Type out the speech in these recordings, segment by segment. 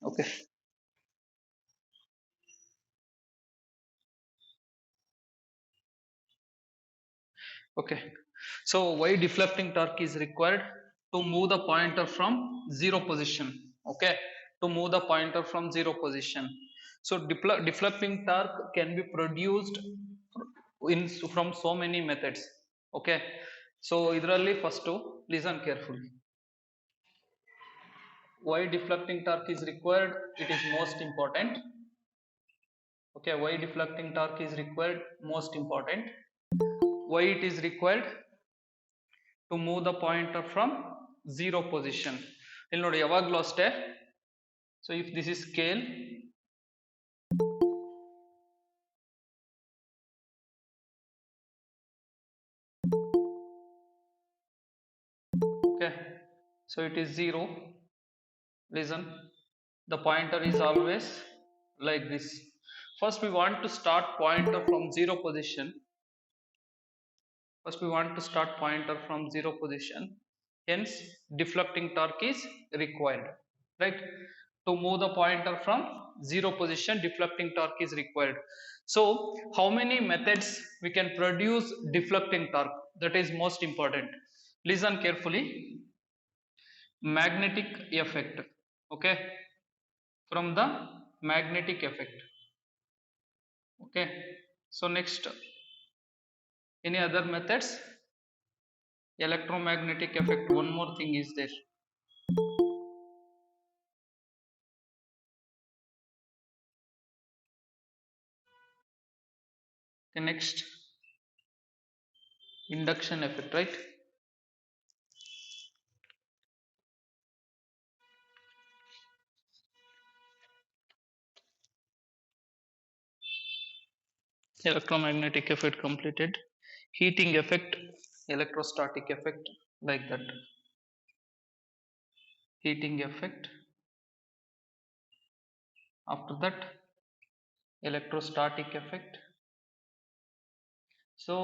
Okay. Okay. So why deflecting torque is required? To move the pointer from zero position. Okay. To move the pointer from zero position. So deflecting torque can be produced in from so many methods. Okay. So ಇದರಲ್ಲಿ first listen carefully. Why deflecting torque is required? It is most important. Okay. Why deflecting torque is required? Most important. Why it is required? To move the pointer from zero position. ಇಲ್ಲಿ ನೋಡಿ ಯಾವಾಗಲೂ ಅಷ್ಟೇ. So if this is scale, okay, so it is zero. Listen, the pointer is always like this. First we want to start pointer from zero position. First we want to start pointer from zero position. Hence deflecting torque is required, right? To move the pointer from zero position, deflecting torque is required. So how many methods we can produce deflecting torque? That is most important. Listen carefully. Magnetic effect. Okay, from the magnetic effect. Okay, so next, any other methods? Electromagnetic effect. One more thing is there. Okay, next, induction effect, right? Electromagnetic effect completed. Heating effect, electrostatic effect, like that. Heating effect. After that, electrostatic effect. So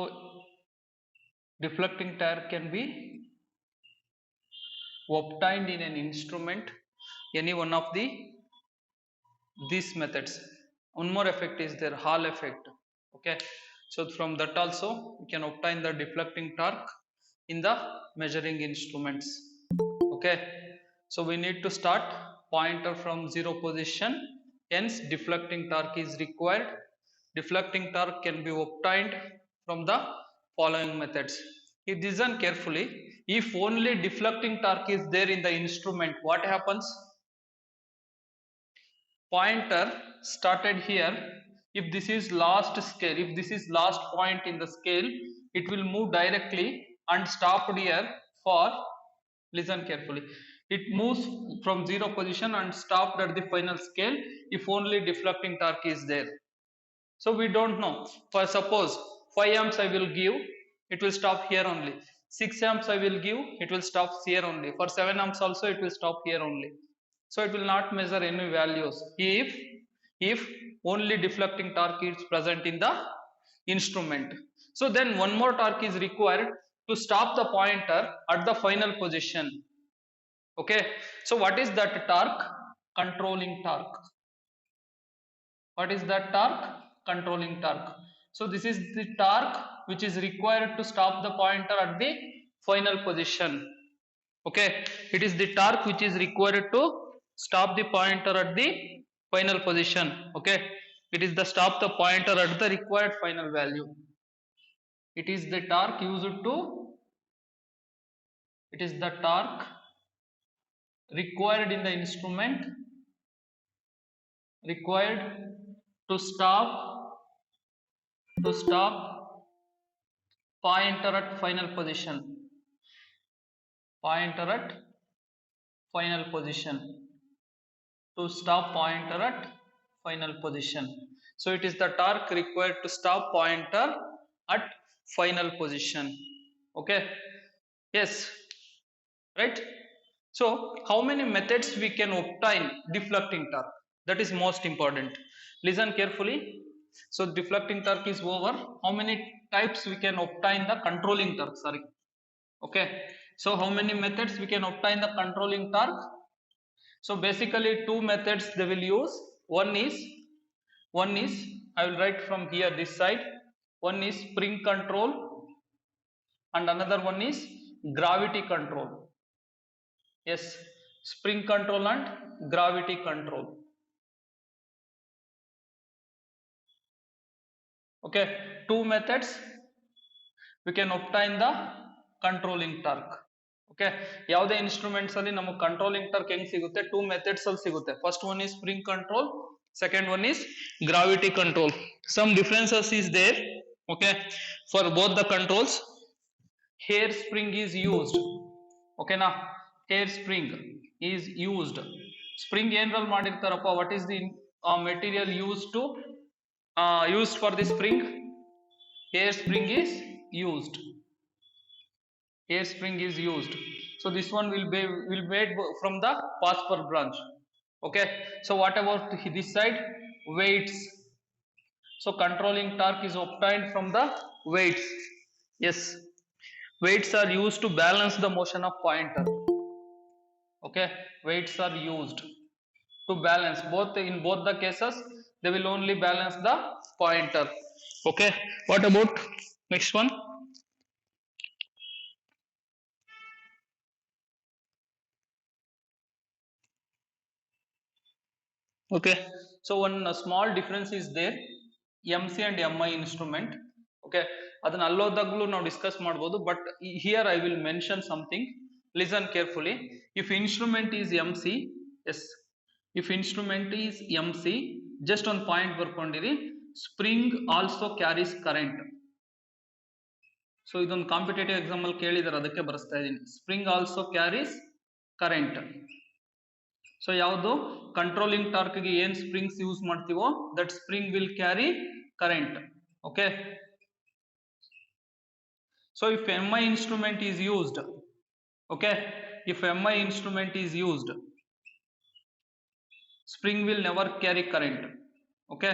deflecting tire can be obtained in an instrument, any one of these methods. One more effect is there, Hall effect. Okay, so from that also we can obtain the deflecting torque in the measuring instruments. Okay, so we need to start pointer from zero position, hence deflecting torque is required. Deflecting torque can be obtained from the following methods. Listen carefully. If only deflecting torque is there in the instrument, what happens? Pointer started here. If this is last scale, if this is last point in the scale, it will move directly and stopped here for, listen carefully, it moves from zero position and stopped at the final scale if only deflecting torque is there. So we don't know. For suppose 5 amps I will give, it will stop here only. 6 amps I will give, it will stop here only. For 7 amps also it will stop here only. So it will not measure any values if only deflecting torque is present in the instrument. So then one more torque is required to stop the pointer at the final position. Okay, so what is that torque? Controlling torque. What is that torque? Controlling torque. So this is the torque which is required to stop the pointer at the final position. Okay, it is the torque which is required to stop the pointer at the final position. Okay, it is the stop the pointer at the required final value. It is the torque used to, it is the torque required in the instrument, required to stop pointer at final position. Pointer at final position. To stop pointer at final position. So it is the torque required to stop pointer at final position. Okay, yes, right? So how many methods we can obtain deflecting torque? That is most important. Listen carefully. So deflecting torque is over. How many types we can obtain the controlling torque? Sorry. Okay, so how many methods we can obtain the controlling torque? So basically two methods they will use. One is I will write from here this side. One is spring control and another one is gravity control. Yes, spring control and gravity control. Okay, two methods we can obtain the controlling torque. Okay, ಯಾವುದೇ instruments ಅಲ್ಲಿ ನಮಗೆ controlling torque ಹೆಂಗ್ ಸಿಗುತ್ತೆ, two methods ಅಲ್ಲಿ ಸಿಗುತ್ತೆ. First one is spring control, second one is gravity control. Some differences is there. Okay, for both the controls hair spring is used. Okay na, hair spring is used. Spring ಏನ್ರಲ್ಲಿ ಮಾಡಿರ್ತಾರಪ್ಪ, what is the material used to used for the spring? Hair spring is used. Hair spring is used. So this one will be made from the Pasper branch. Okay, so what about this side? Weights. So controlling torque is obtained from the weights. Yes, weights are used to balance the motion of pointer. Okay, weights are used to balance, both in both the cases they will only balance the pointer. Okay, what about next one? Okay, so one small difference is there, MC and MI instrument. Okay, ಅದನ್ನ ಅಲ್ಲೋದಾಗ್ಲೂ ನಾವು discuss ಮಾಡಬಹುದು, but here I will mention something. Listen carefully. If instrument is MC, yes, if instrument is MC, just ಒಂದು point ಬರ್ಕೊಂಡಿರಿ, spring also carries current. So ಇದೊಂದು competitive exam ಅಲ್ಲಿ ಕೇಳಿದಾರೆ, ಅದಕ್ಕೆ ಬರೆಸ್ತಾ ಇದ್ದೀನಿ. Spring also carries current. So ಯಾವುದು controlling torque ಗೆ ಏನ್ ಸ್ಪ್ರಿಂಗ್ಸ್ ಯೂಸ್ ಮಾಡ್ತೀವೋ that spring will carry current. Okay, so if MI instrument is used, okay, if MI instrument is used, spring will never carry current. Okay,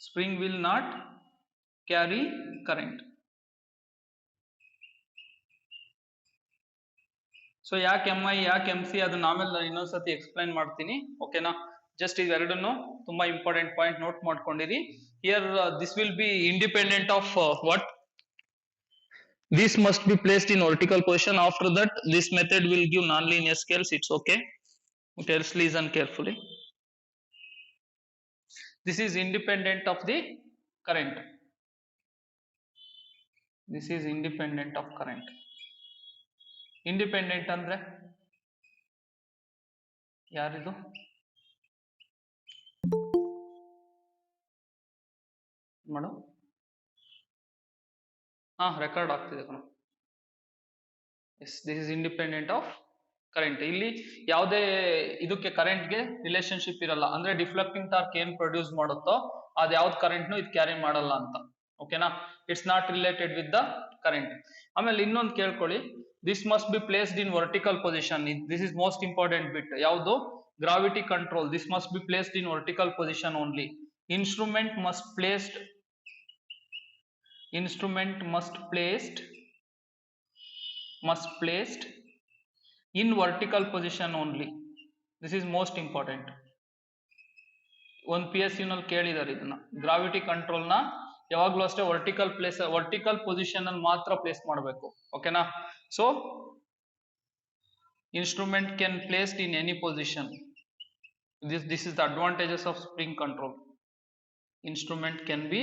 spring will not carry current. So ಯಾಕೆ MI ಯಾಕೆ MC ಅದನ್ನ ಆಮೇಲೆ ಇನ್ನೊಂದ್ಸತಿ explain ಮಾಡ್ತೀನಿ. ಓಕೆನಾ, just ಇವೆರಡನ್ನು ತುಂಬಾ important point note ಮಾಡ್ಕೊಂಡಿರಿ. Here this will be independent of what? This must be placed in vertical position. After that, this method will give non-linear scales. It's okay. Okay, let's listen carefully. This is independent of the current. This is independent of current. Independent ಅಂದ್ರೆ ಯಾರಿದು? ಮಾಡು. Record ಆಗ್ತಿದೆ ಕಣ. Yes, this is independent of current. ಇಲ್ಲಿ ಯಾವುದೇ ಇದಕ್ಕೆ ಕರೆಂಟ್ಗೆ relationship ಇರಲ್ಲ. ಅಂದ್ರೆ ಡಿಫ್ಲೆಕ್ಟಿಂಗ್ ಟಾರ್ಕ್ ಏನ್ ಪ್ರೊಡ್ಯೂಸ್ ಮಾಡುತ್ತೋ ಅದ್ ಯಾವ್ದು ಕರೆಂಟ್ನು ಇದು ಕ್ಯಾರಿ ಮಾಡಲ್ಲ ಅಂತ. ಓಕೆನಾ, it's not related with the current. ಆಮೇಲೆ ಇನ್ನೊಂದು ಕೇಳ್ಕೊಳ್ಳಿ, this must be placed in vertical position. This is most important bit. ಯಾವುದು? Gravity control. This must be placed in vertical position only. Instrument must placed in vertical position only. This is most important. ಒಂದು PSU ನಲ್ಲಿ ಕೇಳಿದಾರೆ ಇದನ್ನ. Gravity control ನ ಯಾವಾಗ್ಲೂ ಅಷ್ಟೇ vertical position ಅಲ್ಲಿ ಮಾತ್ರ place ಮಾಡಬೇಕು. ಓಕೆನಾ, so instrument can placed in any position. This is the advantages of spring control. Instrument can be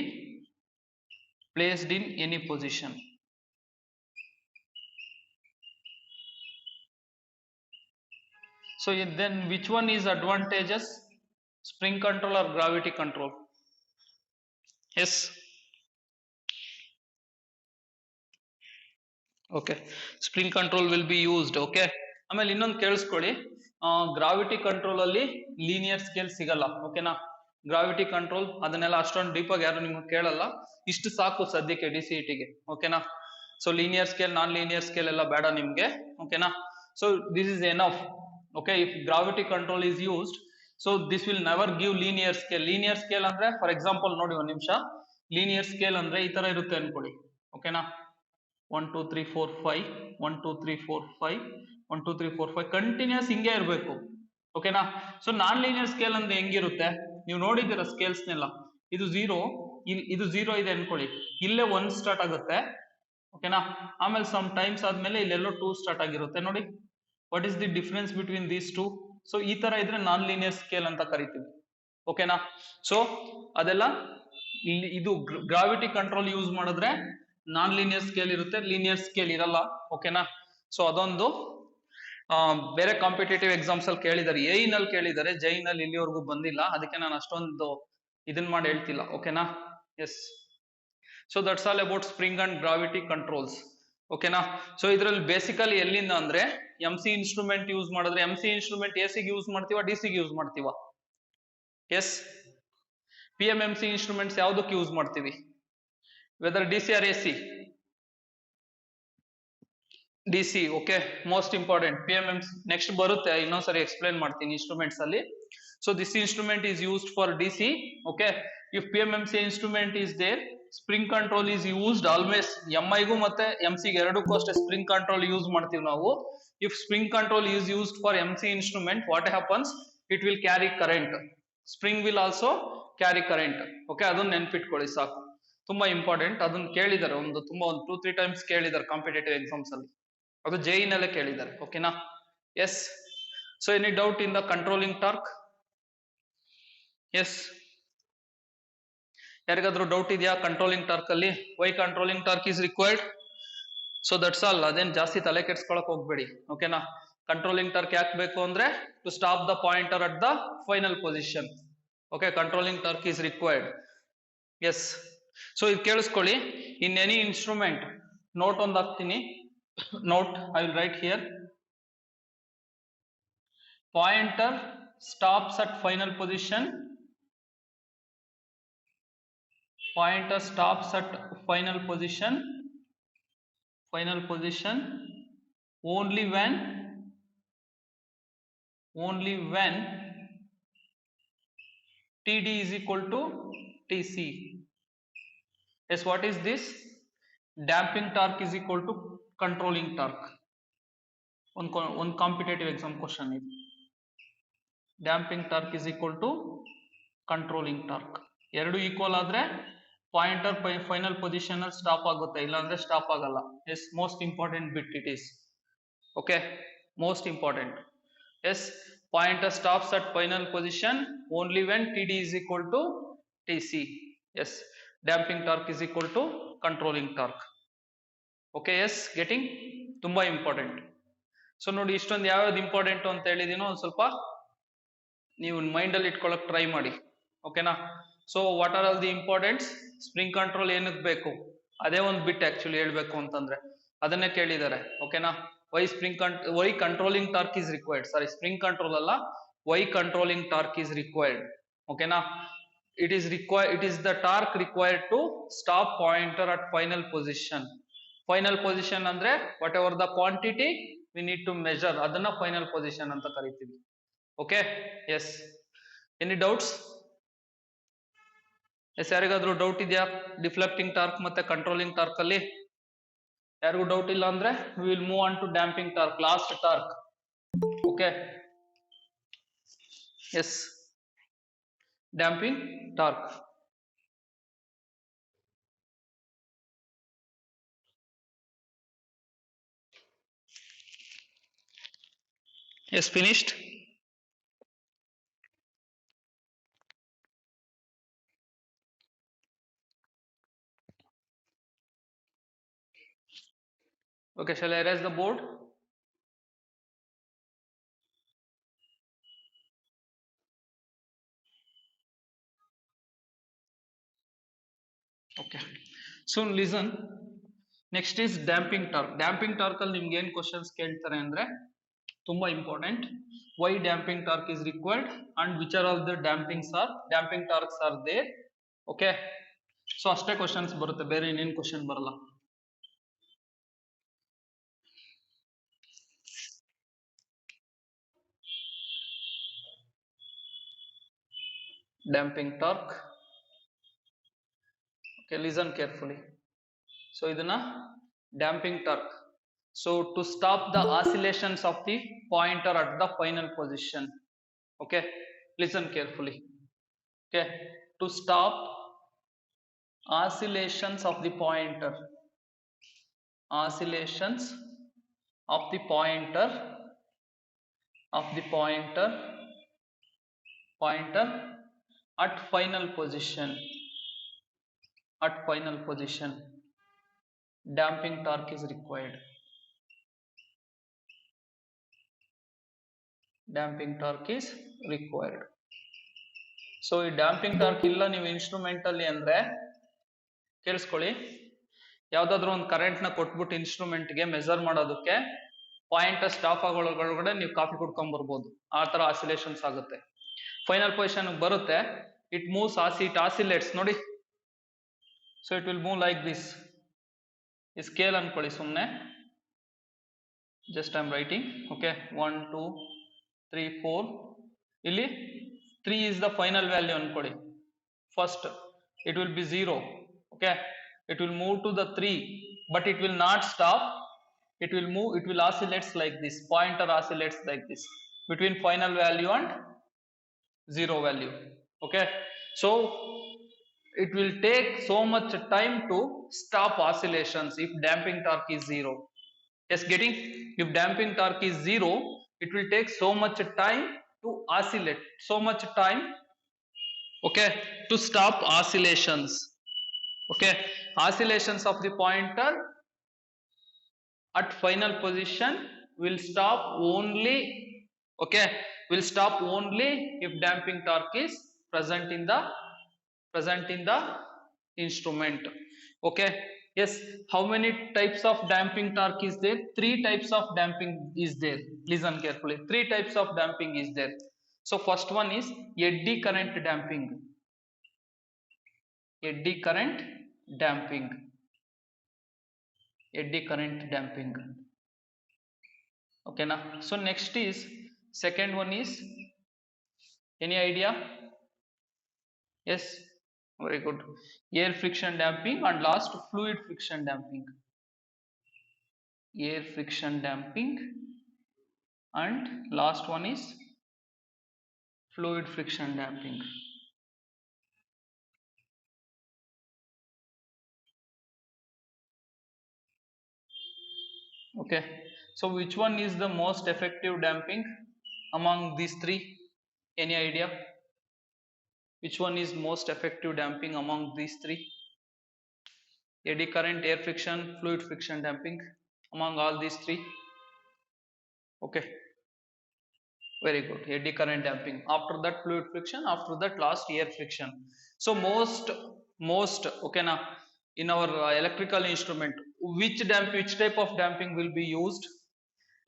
placed in any position. So then which one is advantageous, spring control or gravity control? Yes, okay, spring control will be used. Okay, ಆಮೇಲೆ ಇನ್ನೊಂದು ಕೇಳಿಸ್ಕೊಳ್ಳಿ, gravity control ಅಲ್ಲಿ linear scale ಸಿಗಲ್ಲ. ಓಕೆನಾ, gravity control ಅದನ್ನೆಲ್ಲ ಅಷ್ಟೊಂದು deep ಆಗಿ ಯಾರು ನಿಮ್ಗೆ ಕೇಳಲ್ಲ. ಇಷ್ಟು ಸಾಕು ಸದ್ಯಕ್ಕೆ DCET ಗೆ. ಓಕೆನಾ, ಸೊ ಲೀನಿಯರ್ ಸ್ಕೇಲ್ ನಾನ್ ಲೀನಿಯರ್ ಸ್ಕೇಲ್ ಎಲ್ಲ ಬೇಡ ನಿಮ್ಗೆ. ಓಕೆನಾ, so this is enough. Okay, if gravity control is used, so this will never give linear scale. Linear scale ಅಂದ್ರೆ ಫಾರ್ ಎಕ್ಸಾಂಪಲ್ ನೋಡಿ ಒಂದು ನಿಮಿಷ, ಲೀನಿಯರ್ ಸ್ಕೇಲ್ ಅಂದ್ರೆ ಈ ತರ ಇರುತ್ತೆ ಅನ್ಕೊಳ್ಳಿ. ಓಕೆನಾ, 1 2 3 4 5 1 2 3 4 5 1 2 3 4 5 ಕಂಟಿನ್ಯೂಸ್ ಹಿಂಗೆ ಇರಬೇಕು. ಓಕೆನಾ? ಸೊ ನಾನ್ ಲೀನಿಯರ್ ಸ್ಕೇಲ್ ಅಂದ್ರೆ ಹೆಂಗಿರುತ್ತೆ, ನೀವು ನೋಡಿದ್ದೀರಾ ಸ್ಕೇಲ್ಸ್ನೆಲ್ಲ, ಇದು 0, ಇದು 0 ಇದೆ ಅನ್ಕೊಳ್ಳಿ, ಇಲ್ಲೇ 1 ಸ್ಟಾರ್ಟ್ ಆಗುತ್ತೆ. ಓಕೆನಾ? ಆಮೇಲೆ ಸಮ್ ಟೈಮ್ಸ್ ಆದ್ಮೇಲೆ ಇಲ್ಲೆಲ್ಲೋ 2 ಸ್ಟಾರ್ಟ್ ಆಗಿರುತ್ತೆ ನೋಡಿ. What is the difference between these two? So ಈ ತರ ಇದ್ರೆ ನಾನ್ ಲೀನಿಯರ್ ಸ್ಕೇಲ್ ಅಂತ ಕರಿತೀವಿ. ಓಕೆನಾ? ಸೊ ಅದೆಲ್ಲ ಇದು ಗ್ರಾವಿಟಿ ಕಂಟ್ರೋಲ್ ಯೂಸ್ ಮಾಡಿದ್ರೆ ನಾನ್ ಲೀನಿಯರ್ ಸ್ಕೇಲ್ ಇರುತ್ತೆ, ಲೀನಿಯರ್ ಸ್ಕೇಲ್ ಇರಲ್ಲ. ಓಕೆನಾ? ಸೊ ಅದೊಂದು ಬೇರೆ ಕಾಂಪಿಟೇಟಿವ್ ಎಕ್ಸಾಮ್ಸ್ ಅಲ್ಲಿ ಕೇಳಿದ್ದಾರೆ, ಎ ನಲ್ಲಿ ಕೇಳಿದ್ದಾರೆ, ಜೈ ನಲ್ಲಿ ಇಲ್ಲಿವರೆಗೂ ಬಂದಿಲ್ಲ, ಅದಕ್ಕೆ ನಾನು ಅಷ್ಟೊಂದು ಇದನ್ ಮಾಡಿ ಹೇಳ್ತಿಲ್ಲ. ಓಕೆನಾ? Yes. So that's all about spring and gravity controls. ಓಕೆನಾ? ಸೊ ಇದ್ರಲ್ಲಿ ಬೇಸಿಕಲಿ ಎಲ್ಲಿಂದ ಅಂದ್ರೆ ಎಂ ಸಿ ಇನ್ಸ್ಟ್ರೂಮೆಂಟ್ ಯೂಸ್ ಮಾಡಿದ್ರೆ, ಎಂ ಸಿ ಇನ್ಸ್ಟ್ರೂಮೆಂಟ್ ಎ ಸಿಗೆ ಯೂಸ್ ಮಾಡ್ತೀವ, ಡಿ ಸಿಗೆ ಯೂಸ್ ಮಾಡ್ತೀವ? Yes. P M M C instruments ಯಾವ್ದಕ್ಕೆ ಯೂಸ್ ಮಾಡ್ತೀವಿ, whether D C or A C? D C. Okay, most important. P M M next ಬರುತ್ತೆ, ಇನ್ನೊಂದ್ಸರಿ explain ಮಾಡ್ತೀನಿ ಇನ್ಸ್ಟ್ರೂಮೆಂಟ್ಸ್ ಅಲ್ಲಿ. So this instrument is used for D C. Okay, if P M M C instrument is there, spring control is used always. M ಐಗೂ ಮತ್ತೆ M ಸಿಗೆ ಎರಡಕ್ಕೂ ಅಷ್ಟೇ spring control use ಮಾಡ್ತೀವಿ ನಾವು. If spring control is used for M C instrument, what happens, it will carry current. Spring will also carry current. Okay, ಅದನ್ನ ನೆನ್ಪಿಟ್ಕೊಳ್ಳಿ ಸಾಕು, ತುಂಬಾ ಇಂಪಾರ್ಟೆಂಟ್. ಅದನ್ನ ಕೇಳಿದ್ದಾರೆ ಒಂದು 2 3 ಟೈಮ್ಸ್ ಕೇಳಿದ್ದಾರೆ ಕಾಂಪಿಟೇಟಿವ್ ಎಕ್ಸಾಮ್ಸ್ ಅಲ್ಲಿ, ಅದು ಜೆ ನಲ್ಲೇ ಕೇಳಿದ್ದಾರೆ. ಓಕೆನಾ? Yes. So any doubt in the controlling torque? Yes, ಯಾರಿಗಾದ್ರೂ ಡೌಟ್ ಇದೆಯಾ ಕಂಟ್ರೋಲಿಂಗ್ ಟಾರ್ಕ್ ಅಲ್ಲಿ? Why controlling torque is required? So that's all, ಅದೇನ್ ಜಾಸ್ತಿ ತಲೆ ಕೆಡ್ಸ್ಕೊಳಕ್ ಹೋಗ್ಬೇಡಿ. ಓಕೆನಾ? ಕಂಟ್ರೋಲಿಂಗ್ ಟಾರ್ಕ್ ಯಾಕೆ ಬೇಕು ಅಂದ್ರೆ to stop the pointer at the final position. Okay, controlling torque is required. Yes. So ಇದು ಕೇಳಿಸ್ಕೊಳ್ಳಿ, ಇನ್ ಎನಿ ಇನ್ಸ್ಟ್ರೂಮೆಂಟ್, ನೋಟ್ ಒಂದು ಹಾಕ್ತೀನಿ, note I will write here, pointer stops at final position, pointer stops at final position only when TD is equal to TC. Yes, what is this? Damping torque is equal to controlling torque. One competitive exam question is damping torque is equal to controlling torque. ಎರಡು equal ಆದ್ರೆ pointer final position ಅಲ್ಲಿ stop ಆಗುತ್ತೆ, ಇಲ್ಲ ಅಂದ್ರೆ stop ಆಗಲ್ಲ. Yes, most important bit it is. Okay, most important. Yes, pointer stops at final position only when TD is equal to TC. Yes, damping torque is equal to controlling torque. Okay, yes, getting? ತುಂಬಾ important. So ನೋಡಿ, ಇಷ್ಟೊಂದು ಯಾವ್ಯಾವ್ದು important ಅಂತ ಹೇಳಿದೀನೋ ಒಂದ್ ಸ್ವಲ್ಪ ನೀವು mind ಅಲ್ಲಿ ಇಟ್ಕೊಳಕ್ try ಮಾಡಿ. ಓಕೆನಾ? So what are all the importance? Spring control ಏನಕ್ಕೆ ಬೇಕು, ಅದೇ ಒಂದು ಬಿಟ್ ಆಕ್ಚುಲಿ ಹೇಳ್ಬೇಕು ಅಂತಂದ್ರೆ ಅದನ್ನೇ ಕೇಳಿದ್ದಾರೆ. ಓಕೆನಾ? Why controlling torque is required, sorry spring control ಅಲ್ಲ, why controlling torque is required. ಓಕೆನಾ? it is the torque required to stop pointer at final position. Final position ಅಂದ್ರೆ whatever the quantity we need to measure, ಅದನ್ನ final position ಅಂತ ಕರಿತೀವಿ. Okay, yes. Any doubts? Yes, ಯಾರಿಗಾದ್ರೂ doubt ಇದೆಯಾ deflecting torque ಮತ್ತೆ controlling torque ಅಲ್ಲಿ? ಯಾರಿಗೂ doubt ಇಲ್ಲ ಅಂದ್ರೆ we will move on to damping torque, last torque. Okay, yes, damping torque. Yes, finished. Okay, shall I erase the board? Okay, so listen, next is damping torque. Damping torque ಅಲ್ಲಿ ನಿಮ್ಗೆ ಏನ್ questions ಕೇಳ್ತಾರೆ ಅಂದ್ರೆ ತುಂಬಾ important. Why damping torque is required and which are all the damping torques are there. Okay, so ಅಷ್ಟೇ questions ಬರುತ್ತೆ, ಬೇರೆ ಇನ್ನೇನ್ ಕ್ವಶನ್ ಬರಲ್ಲ. damping torque. Okay, listen carefully. So ಇದನ್ನ damping torque So to stop the oscillations of the pointer at the final position, okay, listen carefully. Okay, to stop oscillations of the pointer, oscillations of the pointer, of the pointer at final position, at final position, damping torque is required. Damping torque is required. So ಈ damping torque ಇಲ್ಲ ನೀವು instrument ಅಲ್ಲಿ ಅಂದ್ರೆ ಕೇಳಿಸ್ಕೊಳ್ಳಿ, ಯಾವ್ದಾದ್ರು ಒಂದು current ನ ಕೊಟ್ಬಿಟ್ಟು ಇನ್ಸ್ಟ್ರೂಮೆಂಟ್ ಗೆ ಮೆಜರ್ ಮಾಡೋದಕ್ಕೆ ಪಾಯಿಂಟ್ ಸ್ಟಾಪ್ ಆಗೋಳಗಡೆ ನೀವು ಕಾಫಿ ಕುಡ್ಕೊಂಡ್ ಬರ್ಬೋದು, ಆ ತರ ಆಸಿಲೇಷನ್ಸ್ ಆಗುತ್ತೆ. ಫೈನಲ್ ಪೊಸಿಷನ್ ಬರುತ್ತೆ, ಇಟ್ ಮೂವ್ಸ್ ಇಟ್ ಆಸಿಲೇಟ್ಸ್ ನೋಡಿ. So it will move like this. ಈ ಸ್ಕೇಲ್ ಅನ್ಕೊಳ್ಳಿ ಸುಮ್ಮನೆ, just I am writing. Okay, 1 2 3 4, ಇಲ್ಲಿ 3 is the final value ಅನ್ಕೊಳ್ಳಿ. First it will be 0. Okay, it will move to the 3, but it will not stop. It will move, it will oscillates like this. Pointer oscillates like this between final value and 0 value. Okay, so it will take so much time to stop oscillations if damping torque is 0. Yes, getting? If damping torque is 0, it will take so much time to oscillate, so much time, okay, to stop oscillations. Okay, oscillations of the pointer at final position will stop only, okay, will stop only if damping torque is present in the instrument. Okay, yes, how many types of damping torque is there? 3 types of damping is there. Listen carefully, 3 types of damping is there. So first one is eddy current damping. Eddy current damping. Eddy current damping. Okay na. So next is, second one is, any idea? Yes, very good. Air friction damping, and last fluid friction damping. Air friction damping, and last one is fluid friction damping. Okay, so which one is the most effective damping among these 3? Any idea? Which one is most effective damping among these 3? Eddy current, air friction, fluid friction damping, among all these 3? Okay, very good. Eddy current damping, after that fluid friction, after that last air friction. So most okay na, in our electrical instrument, which type of damping will be used?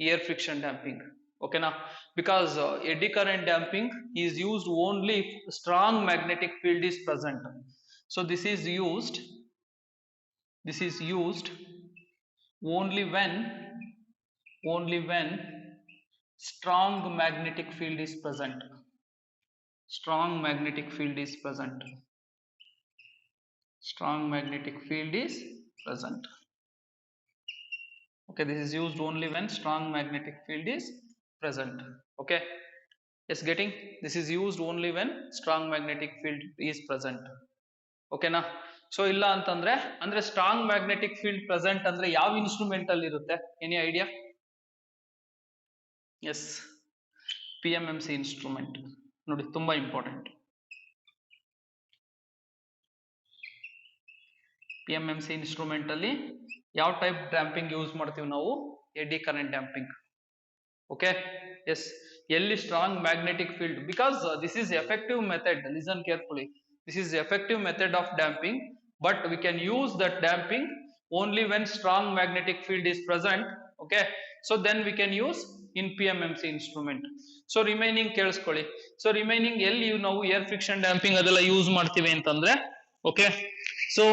Air friction damping. Okay na, because eddy current damping is used only if strong magnetic field is present. So this is used only when strong magnetic field is present. Strong magnetic field is present. Strong magnetic field is present. Okay, this is used only when strong magnetic field is present. Okay, yes, getting? This is used only when strong magnetic field is present. Okay na. So illa antandre, andre strong magnetic field present andre yav instrument alli irutte? Any idea? Yes, PMMC instrument. ನೋಡಿ ತುಂಬಾ important. PMMC instrument ಅಲ್ಲಿ ಯಾವ type damping use ಮಾಡ್ತೀವಿ ನಾವು? Eddy current damping. Okay, yes, ಎಲ್ಲಿ strong magnetic field, because this is effective method. Listen carefully, this is the effective method of damping, but we can use that damping only when strong magnetic field is present. Okay, so then we can use in PMMC instrument. So remaining ಕೇಳಿಸ್ಕೊಳ್ಳಿ. So remaining ಎಲ್ಲಿ ನಾವು air friction damping ಅದೆಲ್ಲ use ಮಾಡ್ತೀವಿ ಅಂತಂದ್ರೆ, okay, so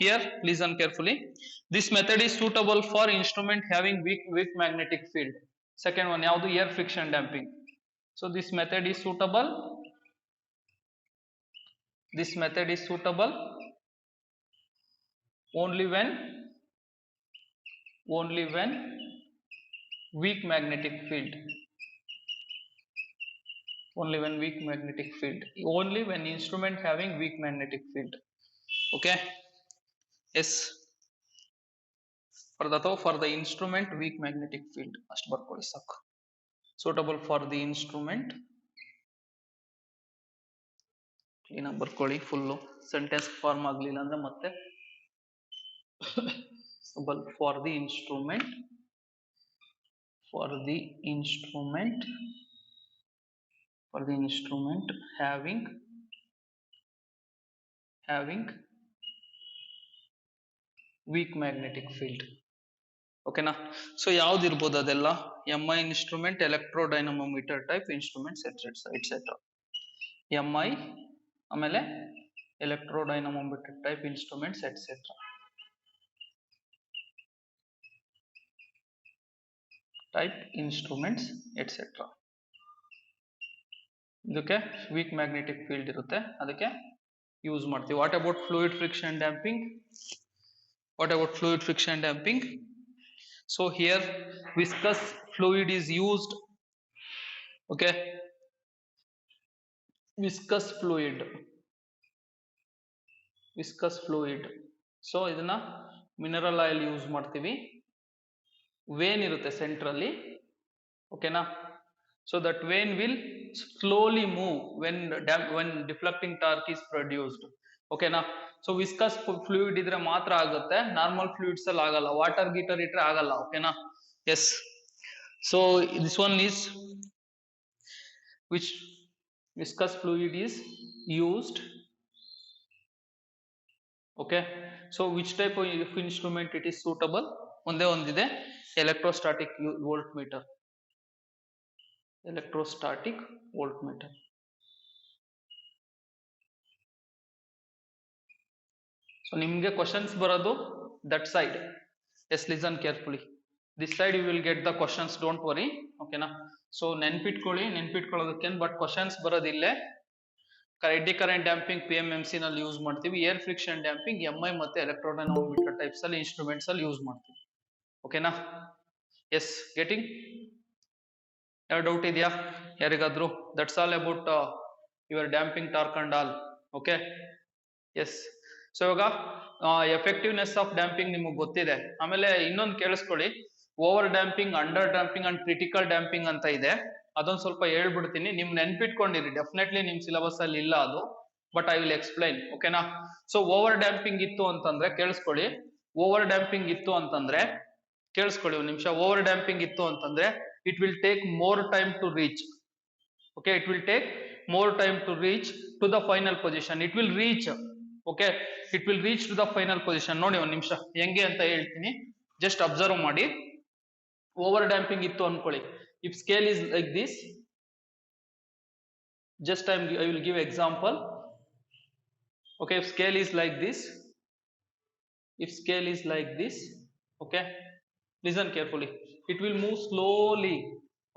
here listen carefully, this method is suitable for instrument having weak magnetic field. Second one ಯಾವುದು? air friction damping. So this method is suitable only when only when weak magnetic field, only when weak magnetic field, only when instrument having weak magnetic field. Okay, yes, for the instrument weak magnetic field ಅಷ್ಟು ಬರ್ಕೊಳ್ಳಿ ಸಾಕು. Suitable for the instrument, clean ಆಗಿ ಬರ್ಕೊಳ್ಳಿ full, sentence form ಆಗಲಿಲ್ಲ ಅಂದ್ರೆ ಮತ್ತೆ for the instrument, for the instrument, for the instrument having weak magnetic field. ಓಕೆನಾ. So ಯಾವ್ದು ಇರ್ಬೋದು ಅದೆಲ್ಲ, M I instrument, electrodynamometer type instruments etcetera. M I ಆಮೇಲೆ electrodynamometer type instruments etcetera. Type instruments etcetera. ಇದಕ್ಕೆ weak magnetic field ಇರುತ್ತೆ, ಅದಕ್ಕೆ use ಮಾಡ್ತೀವಿ. What about fluid friction damping? What about fluid friction damping? So here viscous fluid is used. Okay, viscous fluid. So ಇದನ್ನ mineral oil use ಮಾಡ್ತೀವಿ. Vane ಇರುತ್ತೆ ಸೆಂಟ್ರಲ್ಲಿ, ಓಕೆನಾ. So that vein will slowly move when deflecting torque is produced. ಓಕೆನಾ. So viscus fluid ಇದ್ರೆ ಮಾತ್ರ ಆಗುತ್ತೆ, normal fluids ಅಲ್ಲಿ ಆಗಲ್ಲ, ವಾಟರ್ ಗೀಟರ್ ಇಟ್ರೆ ಆಗಲ್ಲ. ಓಕೆನಾ, yes. So this one is which viscous fluid is used. Okay, so which type of instrument it is suitable? ಒಂದೇ ಒಂದಿದೆ, electrostatic voltmeter. Electrostatic voltmeter. So ನಿಮಗೆ ಕ್ವಶನ್ಸ್ ಬರೋದು that side. Yes, listen carefully. This side you will get the questions, don't worry. ಓಕೆನಾ. So ನೆನ್ಪಿಟ್ಕೊಳ್ಳೋದಕ್ಕೇನು, but questions ಬರೋದಿಲ್ಲೇ. Eddy current damping PMMC ನಲ್ಲಿ use ಮಾಡ್ತೀವಿ. Air friction damping MI ಮತ್ತೆ electrodynamometer types ಅಲ್ಲಿ instruments ಅಲ್ಲಿ ಯೂಸ್ ಮಾಡ್ತೀವಿ. ಓಕೆನಾ, ಎಸ್. ಗೆಟಿಂಗ್? ಯಾವ ಡೌಟ್ ಇದೆಯಾ ಯಾರಿಗಾದ್ರು? That's all about your damping torque and all. Okay, yes. So ಇವಾಗ ಎಫೆಕ್ಟಿವ್ನೆಸ್ ಆಫ್ ಡ್ಯಾಂಪಿಂಗ್ ನಿಮಗೆ ಗೊತ್ತಿದೆ. ಆಮೇಲೆ ಇನ್ನೊಂದು ಕೇಳಿಸ್ಕೊಳ್ಳಿ, over damping, under damping and critical damping ಅಂತ ಇದೆ. ಅದೊಂದು ಸ್ವಲ್ಪ ಹೇಳ್ಬಿಡ್ತೀನಿ, ನಿಮ್ ನೆನ್ಪಿಟ್ಕೊಂಡಿರಿ. ಡೆಫಿನೆಟ್ಲಿ ನಿಮ್ ಸಿಲೆಬಸ್ ಅಲ್ಲಿ ಇಲ್ಲ ಅದು, ಬಟ್ ಐ ವಿಲ್ ಎಕ್ಸ್ಪ್ಲೈನ್. ಓಕೆನಾ. ಸೊ ಓವರ್ ಡ್ಯಾಂಪಿಂಗ್ ಇತ್ತು ಅಂತಂದ್ರೆ ಕೇಳಿಸ್ಕೊಳ್ಳಿ, ಓವರ್ ಡ್ಯಾಂಪಿಂಗ್ ಇತ್ತು ಅಂತಂದ್ರೆ ಕೇಳಿಸ್ಕೊಳ್ಳಿ ಒಂದು ನಿಮಿಷ. ಓವರ್ ಡ್ಯಾಂಪಿಂಗ್ ಇತ್ತು ಅಂತಂದ್ರೆ it will take more time to reach. Okay, it will take more time to reach to the final position. It will reach, okay, it will reach to the final position. ನೋಡಿ ಒಂದು ನಿಮಿಷ ಹೆಂಗೆ ಅಂತ ಹೇಳ್ತೀನಿ, just observe ಮಾಡಿ. Over damping ಇತ್ತು ಅನ್ಕೊಳ್ಳಿ, if scale is like this, just I will give example. Okay, if scale is like this, okay, listen carefully, it will move slowly.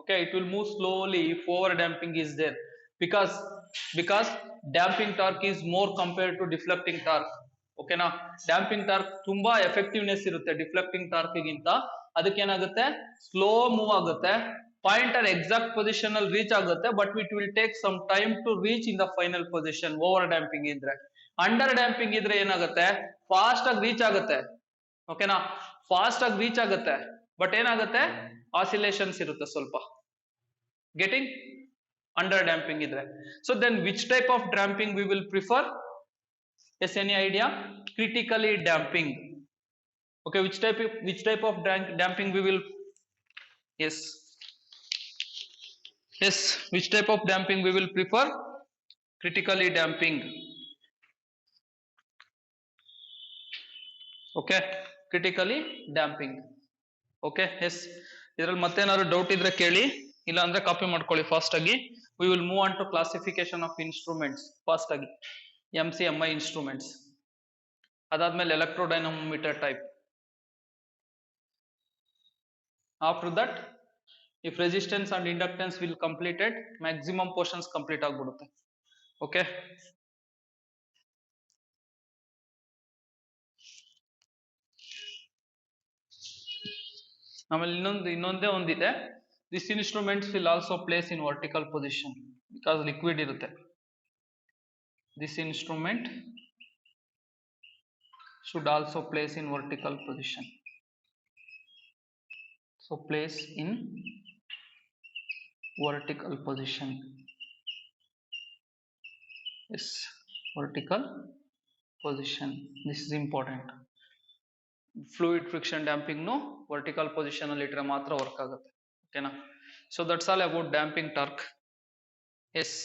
Okay, it will move slowly if over damping is there, because damping torque is more compared to deflecting torque. ಓಕೆನಾ. Damping torque ತುಂಬಾ effectiveness ಇರುತ್ತೆ deflecting torque ಗಿಂತ. ಅದಕ್ಕೆ ಏನಾಗುತ್ತೆ, slow move ಆಗುತ್ತೆ, pointer exact position ಅಲ್ಲಿ reach ಆಗುತ್ತೆ, but it will take some time to reach in the final position. Over damping ಇದ್ರೆ. ಅಂಡರ್ ಡ್ಯಾಂಪಿಂಗ್ ಇದ್ರೆ ಏನಾಗುತ್ತೆ, ಫಾಸ್ಟ್ ಆಗಿ ರೀಚ್ ಆಗುತ್ತೆ. ಓಕೆನಾ, ಫಾಸ್ಟ್ ಆಗಿ ರೀಚ್ ಆಗುತ್ತೆ, ಬಟ್ ಏನಾಗುತ್ತೆ, ಆಸಿಲೇಷನ್ಸ್ ಇರುತ್ತೆ ಸ್ವಲ್ಪ. ಗೆಟಿಂಗ್? ಅಂಡರ್ ಡ್ಯಾಂಪಿಂಗ್ ಇದ್ರೆ. So then which type of damping we will prefer? Yes, any idea? Critically damping. Okay, which type of damping we will? Yes, which type of damping we will prefer? Critically damping. Okay, critically damping. Okay, yes. ಇದರಲ್ಲಿ ಮತ್ತೆ ಏನಾದ್ರು doubt ಇದ್ರೆ ಕೇಳಿ, ಇಲ್ಲ ಅಂದ್ರೆ copy ಮಾಡ್ಕೊಳ್ಳಿ fast ಆಗಿ. We will move on to classification of instruments fast ಆಗಿ. MI instruments. ಅದಾದ್ಮೇಲೆ electrodynamometer type. After that, if resistance and inductance will completed, maximum portions complete ಆಗ್ಬಿಡುತ್ತೆ. Okay. ಆಮೇಲೆ ಇನ್ನೊಂದೇ ಒಂದಿದೆ, this instruments will also place in vertical position because liquid ಇರುತ್ತೆ. This instrument should also place in vertical position. So place in vertical position. Yes, vertical position. This is important. Fluid friction damping no vertical position ಅಲ್ಲಿ ಇಟ್ಟರೆ ಮಾತ್ರ work ಆಗುತ್ತೆ. ಓಕೆನಾ? So that's all about damping torque. Yes,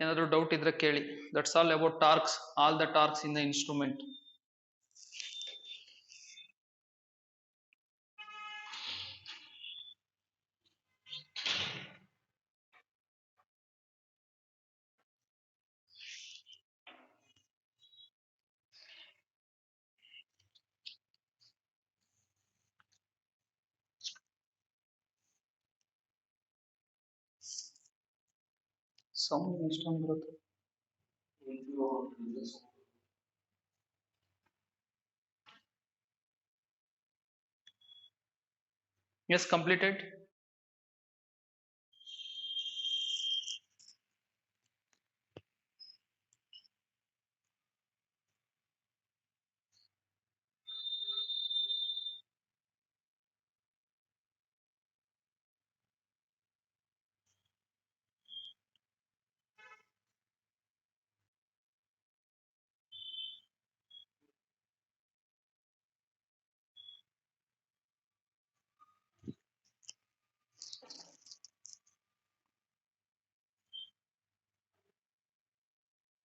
ಏನಾದರೂ doubt ಇದ್ರೆ ಕೇಳಿ. That's all about torques, all the torques in the instrument. Sound ಎಷ್ಟೊಂದು ಬರುತ್ತೆ. Yes, completed.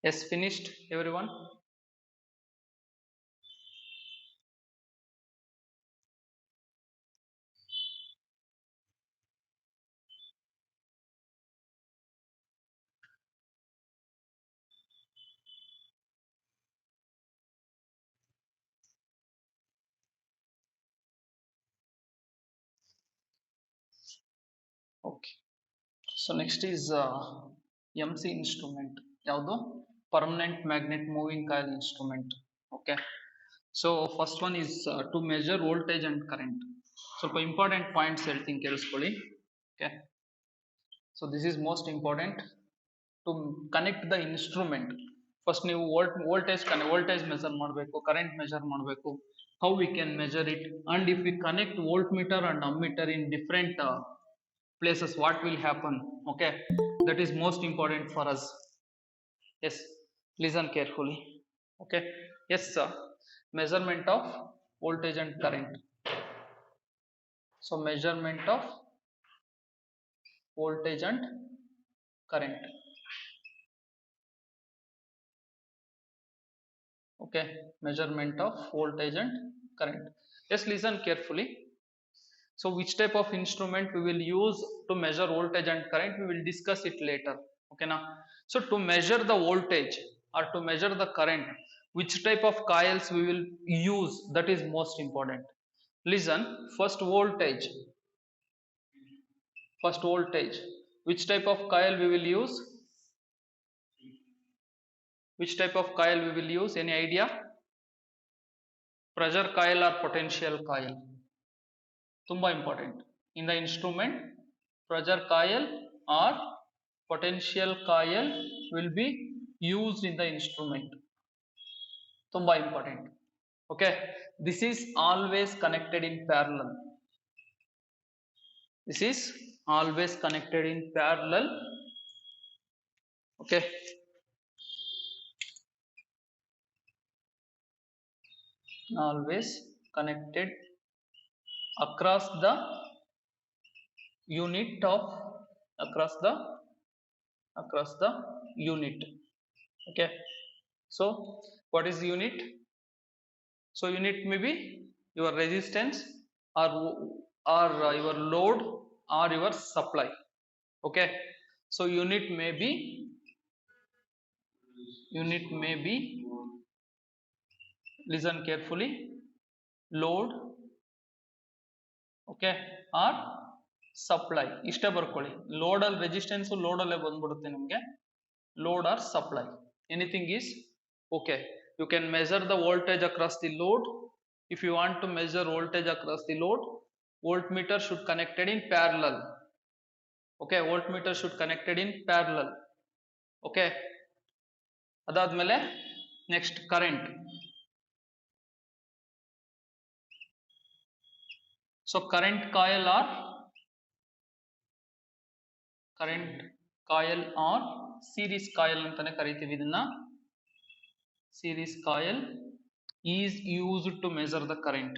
Yes, finished everyone. Okay, so next is MC instrument. ಯಾವುದು? Permanent magnet moving coil instrument. Okay, so first one is to measure voltage and current. ಸ್ವಲ್ಪ important points ಹೇಳ್ತೀನಿ ಕೇಳಿಸ್ಕೊಳ್ಳಿ. Okay, so this is most important to connect the instrument. First ನೀವು voltage measure ಮಾಡಬೇಕು, current measure ಮಾಡಬೇಕು. How we can measure it, and if we connect voltmeter and ammeter in different places, what will happen? Okay, that is most important for us. Yes, listen carefully. Okay, yes sir. Measurement of voltage and current. So measurement of voltage and current. Okay, measurement of voltage and current. Yes, listen carefully. So which type of instrument we will use to measure voltage and current, we will discuss it later. Okay now, so to measure the voltage or to measure the current, which type of coils we will use, that is most important. Listen, first voltage, which type of coil we will use? Which type of coil we will use? Any idea? Pressure coil or potential coil? ತುಂಬಾ important. In the instrument, pressure coil or potential coil will be used in the instrument. ತುಂಬಾ important. Okay, this is always connected in parallel. This is always connected in parallel. Okay, always connected across the unit of across the unit. Okay, so what is unit? So unit may be your resistance or your load or your supply. Okay, so unit may be listen carefully, load, okay, or supply. ಇಷ್ಟೇ ಬರ್ಕೊಳ್ಳಿ. Load ಅಲ್ಲಿ resistance load ಅಲ್ಲೇ ಬಂದ್ಬಿಡುತ್ತೆ ನಿಮಗೆ. Load or supply, anything is okay. You can measure the voltage across the load. If you want to measure voltage across the load, voltmeter should connected in parallel. Okay, voltmeter should connected in parallel. Okay, adadmele next current. So current coil or series coil antane kariತೀವಿ ಇದನ್ನ. Series coil is used to measure the current.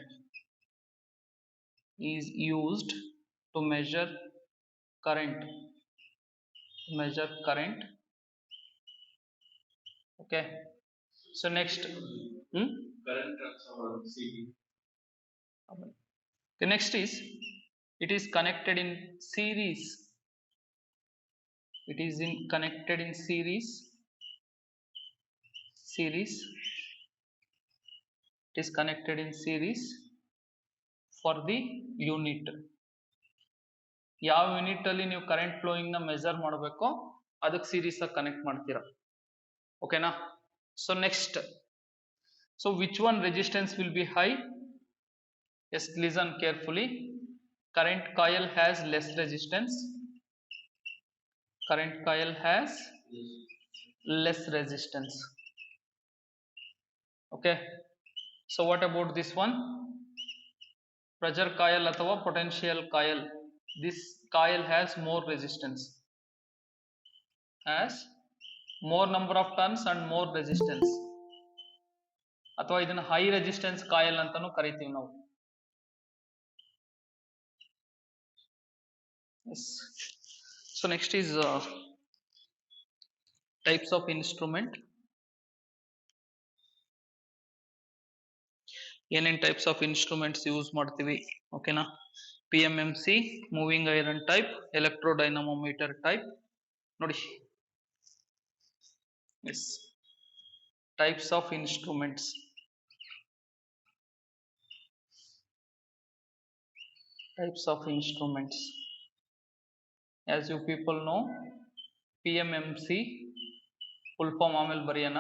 Is used to measure current. Measure current. Okay. So next, current transformer CD. The next is, it is connected in series. It is connected in series. Series. It is connected in series for the unit. ಯಾವ unit ಅಲ್ಲಿ ನೀವು current flowing ನ measure ಮಾಡಬೇಕೋ ಅದಕ್ಕೆ series ಆಗಿ connect ಮಾಡ್ತೀರಾ. ಓಕೆನಾ? So next, so which one resistance will be high? Yes, listen carefully. Current coil has less resistance. Current coil has less resistance. Okay, so what about this one? Pressure coil ಅಥವಾ potential coil. This coil has more resistance, has more number of turns and more resistance. ಅಥವಾ ಇದನ್ನ high resistance coil ಅಂತಾನೂ ಕರಿತೀವಿ ನಾವು. Yes. So next is types of instrument. ಏನೇನ್ types of instruments use ಮಾಡ್ತೀವಿ, ಓಕೆನಾ? PMMC, moving iron type, electrodynamometer type ನೋಡಿ. Yes, types of instruments. Types of instruments. As you people know, PMMC full form ಆಮೇಲೆ ಬರೆಯೋಣ,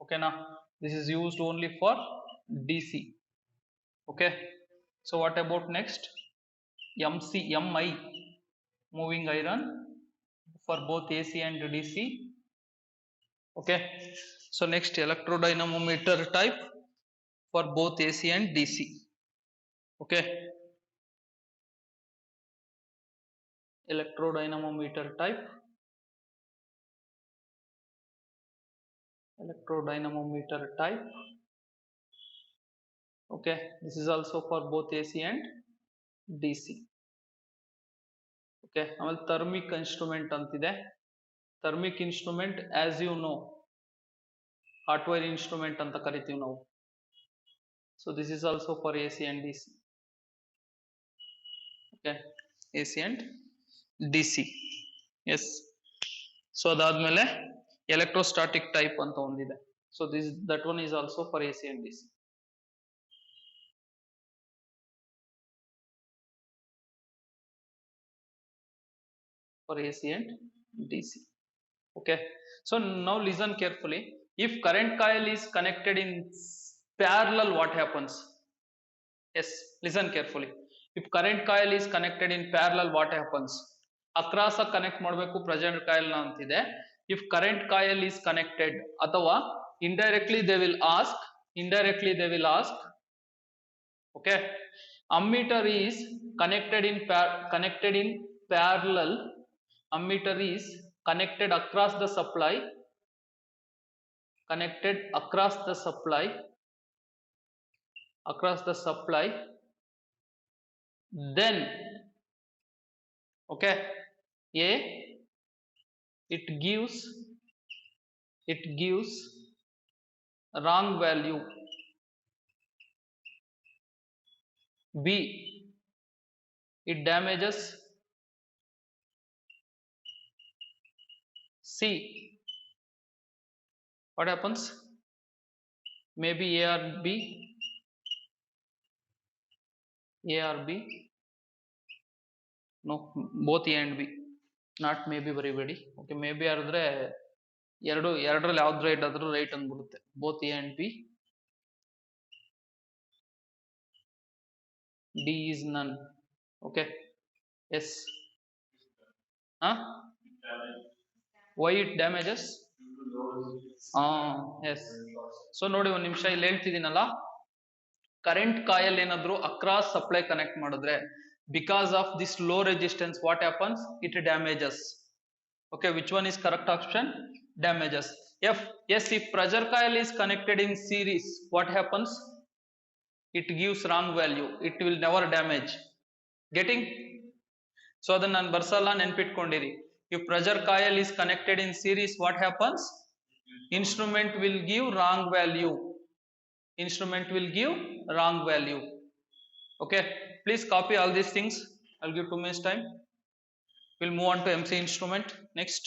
ಓಕೆನಾ? This is used only for DC. Okay, so what about next? MI, moving iron for both AC and DC. Okay, so next electrodynamometer type for both AC and DC. Okay, electrodynamometer type. Electrodynamometer type. Okay, this is also for both AC and DC. Okay, ಆಮೇಲೆ thermic instrument ಅಂತಿದೆ. Thermic instrument as you know hot wire instrument ಅಂತ ಕರಿತೀವಿ ನಾವು. So this is also for AC and DC. Okay, AC and DC. Yes. So ಅದಾದ್ಮೇಲೆ electrostatic type ಅಂತ ಒಂದಿದೆ. So that one is also for AC and DC. For AC and DC. Okay, so now listen carefully. If current coil is connected in parallel, what happens? Yes, listen carefully. If current coil is connected in parallel, what happens? Across a connect ಮಾಡಬೇಕು pressure coil ನ ಅಂತಿದೆ. If current coil is connected, ಅಥವಾ indirectly they will ask, okay, ammeter is connected in parallel. Ammeter is connected across the supply, then okay, A, it gives wrong value. B, it damages. C, what happens? Maybe A or B. No, both A and B, not maybe ಬರಿಬೇಡಿ. Okay, maybe ಆದ್ರೆ ಎರಡರಲ್ಲಿ ಯಾವ್ದು right ಆದ್ರೂ right ಅಂದ್ಬಿಡುತ್ತೆ. Both A and B. D is none. Okay. Yes. Huh? Why it damages? Yes. So ನೋಡಿ ಒಂದು ನಿಮಿಷ ಇಲ್ಲಿ ಹೇಳ್ತಿದ್ದೀನಲ್ಲ, ಕರೆಂಟ್ ಕಾಯಿಲ್ ಏನಾದ್ರು ಅಕ್ರಾಸ್ ಸಪ್ಲೈ ಕನೆಕ್ಟ್ ಮಾಡಿದ್ರೆ because of this low resistance what happens, it damages. Okay, which one is correct option? Damages. Yes, if pressure coil is connected in series, what happens? It gives wrong value. It will never damage. Getting? So ಅದನ್ನ ನಾನು ಬರ್ಸಲ್ಲ, ನೆನ್ಪಿಟ್ಕೊಂಡಿರಿ. If pressure coil is connected in series, what happens? Instrument will give wrong value. Instrument will give wrong value. Okay, please copy all these things. I'll give 2 minutes time. We'll move on to MC instrument next.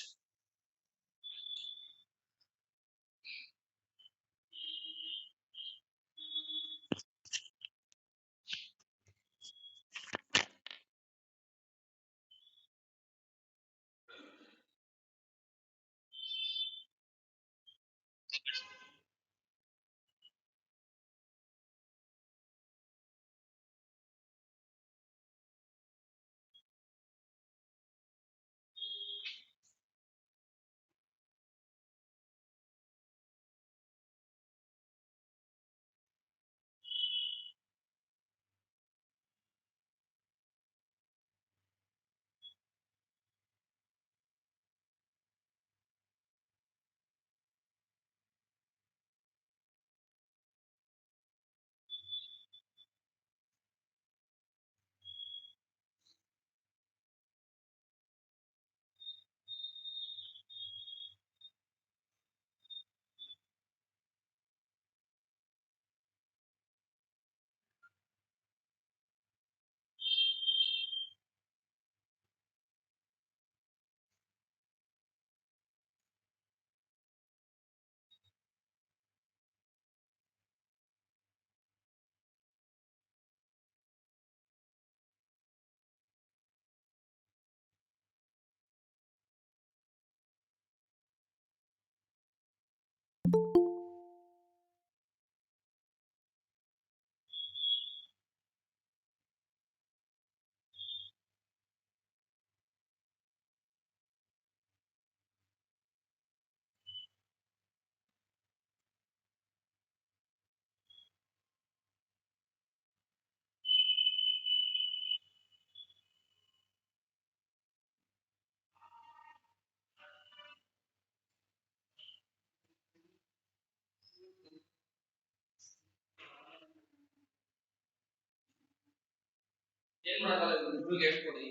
ಏನ್ ಮಾಡಲ್ಲ, ಇಬ್ರಿಗೆ ಹೇಳ್ಕೊಡಿ,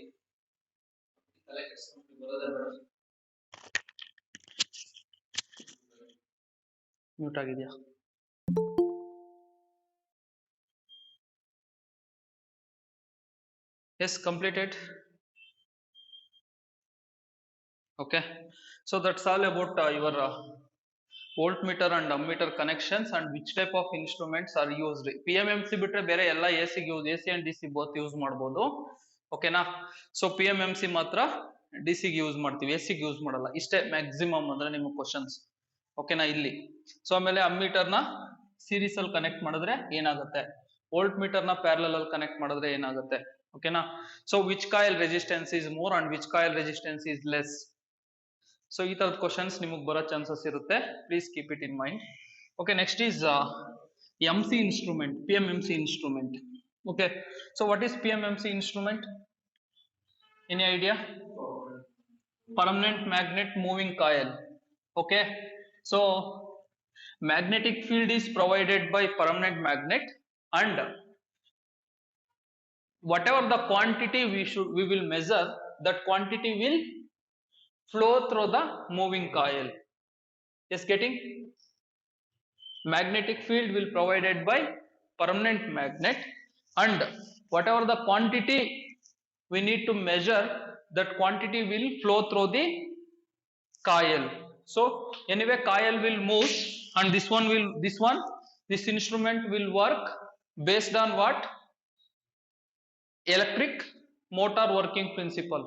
ತಲೆ ಕೆಡಿಸ್ಕೊಂಡು ಬರೋದೇ ಬೇಡ. Mute ಆಗಿದೆಯಾ? Yes, completed. Okay, so that's all about your voltmeter and ammeter connections and which type of instruments are used. PMMC ಬಿಟ್ರೆ ಬೇರೆ ಎಲ್ಲ AC ಗೆ use, AC and DC both use ಮಾಡ್ಬೋದು. ಓಕೆನಾ? ಸೊ PMMC ಮಾತ್ರ DC ಗೆ use ಮಾಡ್ತೀವಿ, AC ಗೆ ಯೂಸ್ ಮಾಡಲ್ಲ. ಇಷ್ಟೇ ಮ್ಯಾಕ್ಸಿಮಮ್ ಅಂದ್ರೆ ನಿಮ್ಮ ಕ್ವಶನ್ಸ್. ಓಕೆನಾ? ಇಲ್ಲಿ ಸೊ ಆಮೇಲೆ ಅಮ್ಮೀಟರ್ ನ ಸೀರೀಸ್ ಅಲ್ಲಿ ಕನೆಕ್ಟ್ ಮಾಡಿದ್ರೆ ಏನಾಗುತ್ತೆ, ವೋಲ್ಟ್ ಮೀಟರ್ ನ ಪ್ಯಾರಲಲ್ ಅಲ್ಲಿ ಕನೆಕ್ಟ್ ಮಾಡಿದ್ರೆ ಏನಾಗುತ್ತೆ. ಓಕೆನಾ? So which coil resistance is more and which coil resistance is less. So ಈ ತರದ ಕ್ವಶನ್ಸ್ ನಿಮಗೆ ಬರೋ ಚಾನ್ಸಸ್ ಇರುತ್ತೆ, please keep it in mind. Okay, next is MC instrument, PMMC instrument. Okay, so what is PMMC instrument? Any idea? Permanent magnet moving coil. Okay, so magnetic field is provided by permanent magnet, and whatever the quantity we will measure, that quantity will flow through the moving coil. Just getting? Magnetic field will provided by permanent magnet, and whatever the quantity we need to measure, that quantity will flow through the coil. So anyway coil will move, and this instrument will work based on what? Electric motor working principle.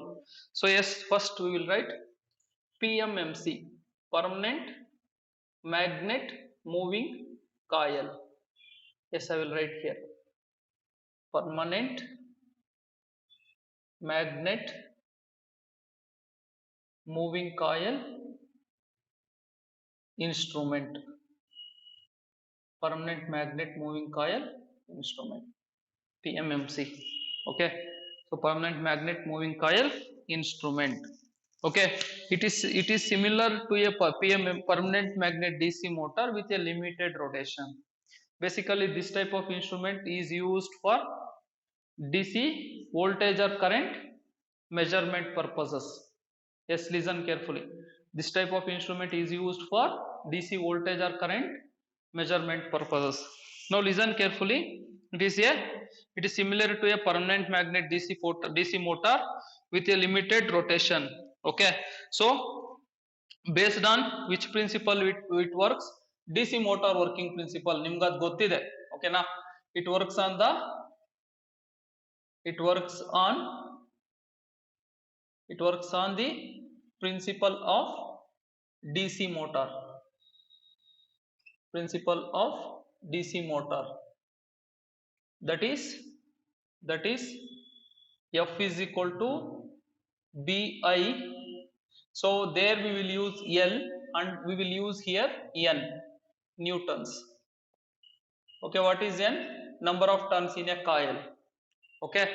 So yes, first we will write PMMC, permanent magnet moving coil. Yes, I will write here permanent magnet moving coil instrument. Permanent magnet moving coil instrument, PMMC. Okay, so permanent magnet moving coil instrument. Okay, it is similar to a permanent magnet DC motor with a limited rotation. Basically this type of instrument is used for DC voltage or current measurement purposes. Yes, listen carefully. This type of instrument is used for DC voltage or current measurement purposes. Now listen carefully. It is similar to a permanent magnet DC motor with a limited rotation. Okay, so based on which principle it works? DC motor working principle ನಿಮ್ಗೆ ಅದು ಗೊತ್ತಿದೆ. ಓಕೆನಾ? It works on the principle of DC motor. Principle of DC motor. That is F is equal to BI. So there we will use L and we will use here N, newtons. Okay, what is N? Number of turns in a coil. Okay,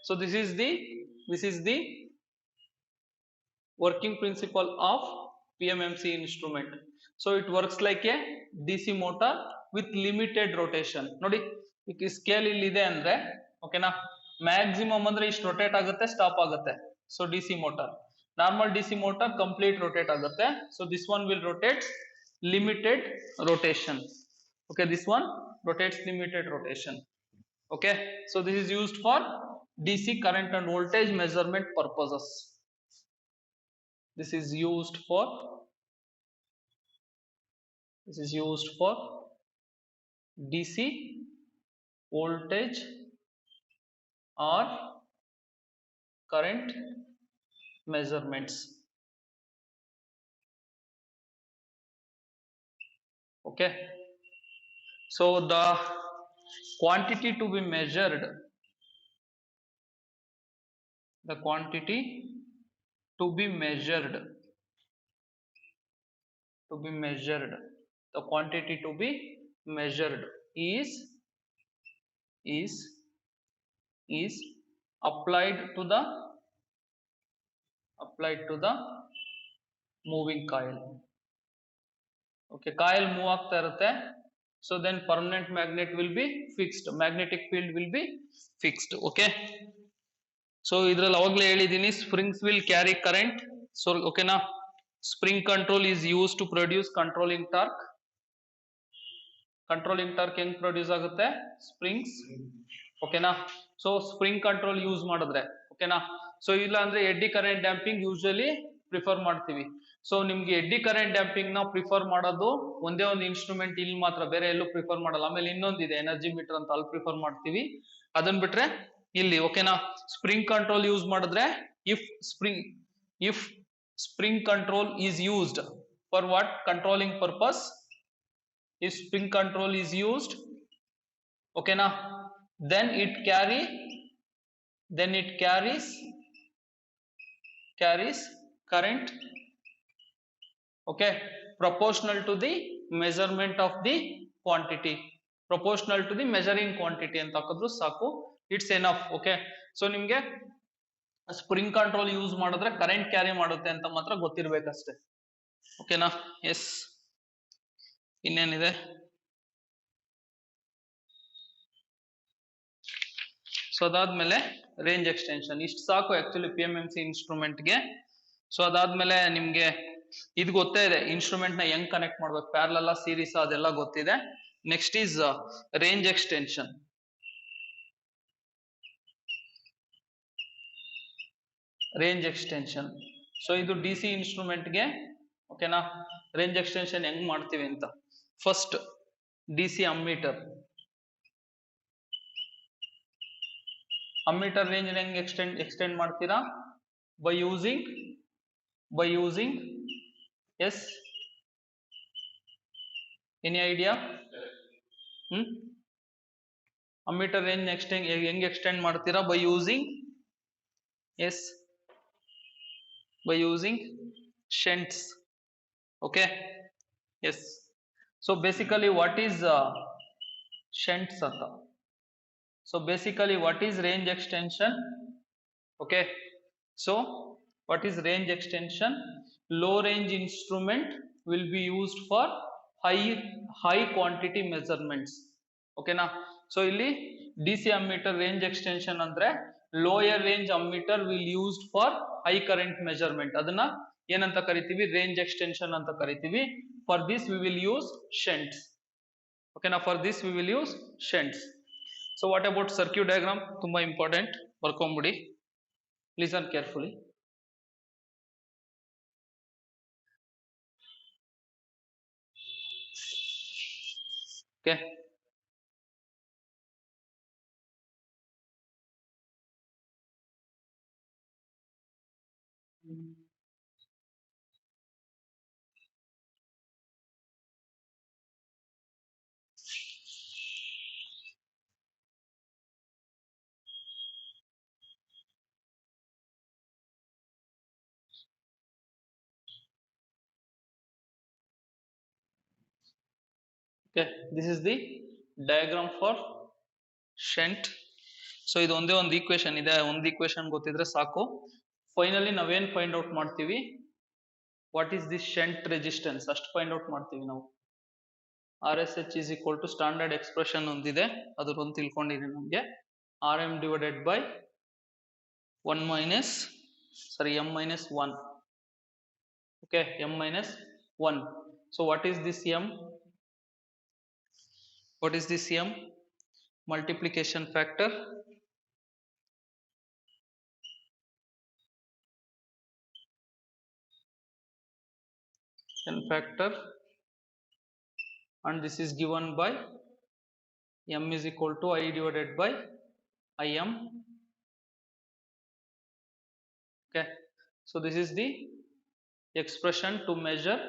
so this is the working principle of PMMC instrument. So it works like a DC motor with limited rotation. ನೋಡಿ ಈ scale ಇಲ್ಲಿ ಇದೆ ಅಂದ್ರೆ ಓಕೆನಾ, maximum ಅಂದ್ರೆ ಇಷ್ಟು rotate ಆಗುತ್ತೆ, stop ಆಗುತ್ತೆ. So DC motor, normal DC motor complete rotate ಆಗುತ್ತೆ. So this one will rotate limited rotation. Okay, this one rotates limited rotation. Okay, so this is used for DC current and voltage measurement purposes. This is used for DC voltage or current measurements. Okay, so the quantity to be measured, the quantity to be measured is applied to the moving coil. Okay, coil move ಆಗ್ತಾ ಇರುತ್ತೆ. So then permanent magnet will be fixed, magnetic field will be fixed. Okay, so ಇದ್ರಲ್ಲಿ ಅವಾಗಲೇ ಹೇಳಿದೀನಿ springs will carry current. So ಓಕೆನಾ, spring control is used to produce controlling torque. Controlling torque ಹೆಂಗ್ produce ಆಗುತ್ತೆ? Springs. ಓಕೆನಾ, so spring control use ಮಾಡಿದ್ರೆ ಓಕೆನಾ. So ಇಲ್ಲ ಅಂದ್ರೆ eddy current damping usually prefer ಮಾಡ್ತೀವಿ. ಸೊ ನಿಮ್ಗೆ ಎಡ್ಡಿ ಕರೆಂಟ್ ಡ್ಯಾಂಪಿಂಗ್ ನ ಪ್ರಿಫರ್ ಮಾಡೋದು ಒಂದೇ ಒಂದು ಇನ್ಸ್ಟ್ರೂಮೆಂಟ್, ಇಲ್ಲಿ ಮಾತ್ರ, ಬೇರೆ ಎಲ್ಲೂ ಪ್ರಿಫರ್ ಮಾಡಲ್ಲ. ಆಮೇಲೆ ಇನ್ನೊಂದಿದೆ ಎನರ್ಜಿ ಮೀಟರ್ ಅಂತ, ಅಲ್ಲಿ ಪ್ರಿಫರ್ ಮಾಡ್ತೀವಿ. ಅದನ್ನ ಬಿಟ್ರೆ ಇಲ್ಲಿ ಓಕೆನಾ ಸ್ಪ್ರಿಂಗ್ ಕಂಟ್ರೋಲ್ ಯೂಸ್ ಮಾಡಿದ್ರೆ, if spring control is used for what controlling purpose, if spring control is used, okay na, then it carries current, okay, proportional to the measurement of the quantity, proportional to the measuring quantity ಅಂತ ಹಾಕಿದ್ರು ಸಾಕು, it's enough. Okay, so ನಿಮ್ಗೆ spring control use ಮಾಡಿದ್ರೆ current carry ಮಾಡುತ್ತೆ ಅಂತ ಮಾತ್ರ ಗೊತ್ತಿರ್ಬೇಕಷ್ಟೇ. ಓಕೆನಾ? S, ಇನ್ನೇನಿದೆ? ಸೊ ಅದಾದ್ಮೇಲೆ ರೇಂಜ್ ಎಕ್ಸ್ಟೆನ್ಷನ್, ಇಷ್ಟು ಸಾಕು ಆಕ್ಚುಲಿ PMMC ಇನ್ಸ್ಟ್ರೂಮೆಂಟ್ಗೆ. ಸೊ ಅದಾದ್ಮೇಲೆ ನಿಮ್ಗೆ ಇದು ಗೊತ್ತೇ ಇದೆ, ಇನ್ಸ್ಟ್ರೂಮೆಂಟ್ ನ ಹೆಂಗ್ ಕನೆಕ್ಟ್ ಮಾಡ್ಬೇಕು, ಪ್ಯಾರಲಲ್ ಸೀರೀಸ್ ಅದೆಲ್ಲ ಗೊತ್ತಿದೆ. Next is range extension. So ಇದು DC ಇನ್ಸ್ಟ್ರೂಮೆಂಟ್ಗೆ ಓಕೆನಾ, ರೇಂಜ್ ಎಕ್ಸ್ಟೆನ್ಷನ್ ಹೆಂಗ್ ಮಾಡ್ತೀವಿ ಅಂತ. ಫಸ್ಟ್ DC ಅಮ್ಮೀಟರ್ ರೇಂಜ್ ಹೆಂಗ್ ಎಕ್ಸ್ಟೆಂಡ್ ಮಾಡ್ತೀರಾ? By using yes, any idea? ammeter range ಹೆಂಗ್ ಎಕ್ಸ್ಟೆಂಡ್ ಮಾಡ್ತೀರಾ? by using, yes, by using shunts. Okay, yes. So basically what is shunts anta? So basically what is range extension? Okay, so what is range extension? Low range instrument will be used for high quantity measurements. Okay na? So illi DC ammeter range extension andre lower range ammeter will used for high current measurement. Adana ಏನಂತ ಕರಿತೀವಿ? range extension ಅಂತ ಕರಿತೀವಿ. For this we will use shunts. Okay na? For this we will use shunts. So what about circuit diagram? ತುಂಬಾ important, ಬರ್ಕೊಂಬಿಡಿ. Listen carefully. Okay, okay, this is the diagram for shunt. So ಇದು ಒಂದೇ ಒಂದು equation ಇದೆ, ಒಂದು equation ಗೊತ್ತಿದ್ರೆ ಸಾಕು. Finally ನಾವೇನ್ find out ಮಾಡ್ತೀವಿ? What is the shunt resistance ಅಷ್ಟು ಫೈಂಡ್ ಔಟ್ ಮಾಡ್ತೀವಿ ನಾವು. RSH is equal to standard expression ಒಂದಿದೆ, ಅದ್ರ ಒಂದು ತಿಳ್ಕೊಂಡಿದೆ ನಮಗೆ. RM divided by 1 minus, sorry, M minus 1. Okay, M minus 1. So what is this M? What is this M? Multiplication factor. N factor, and this is given by M is equal to I divided by IM. Okay, so this is the expression to measure,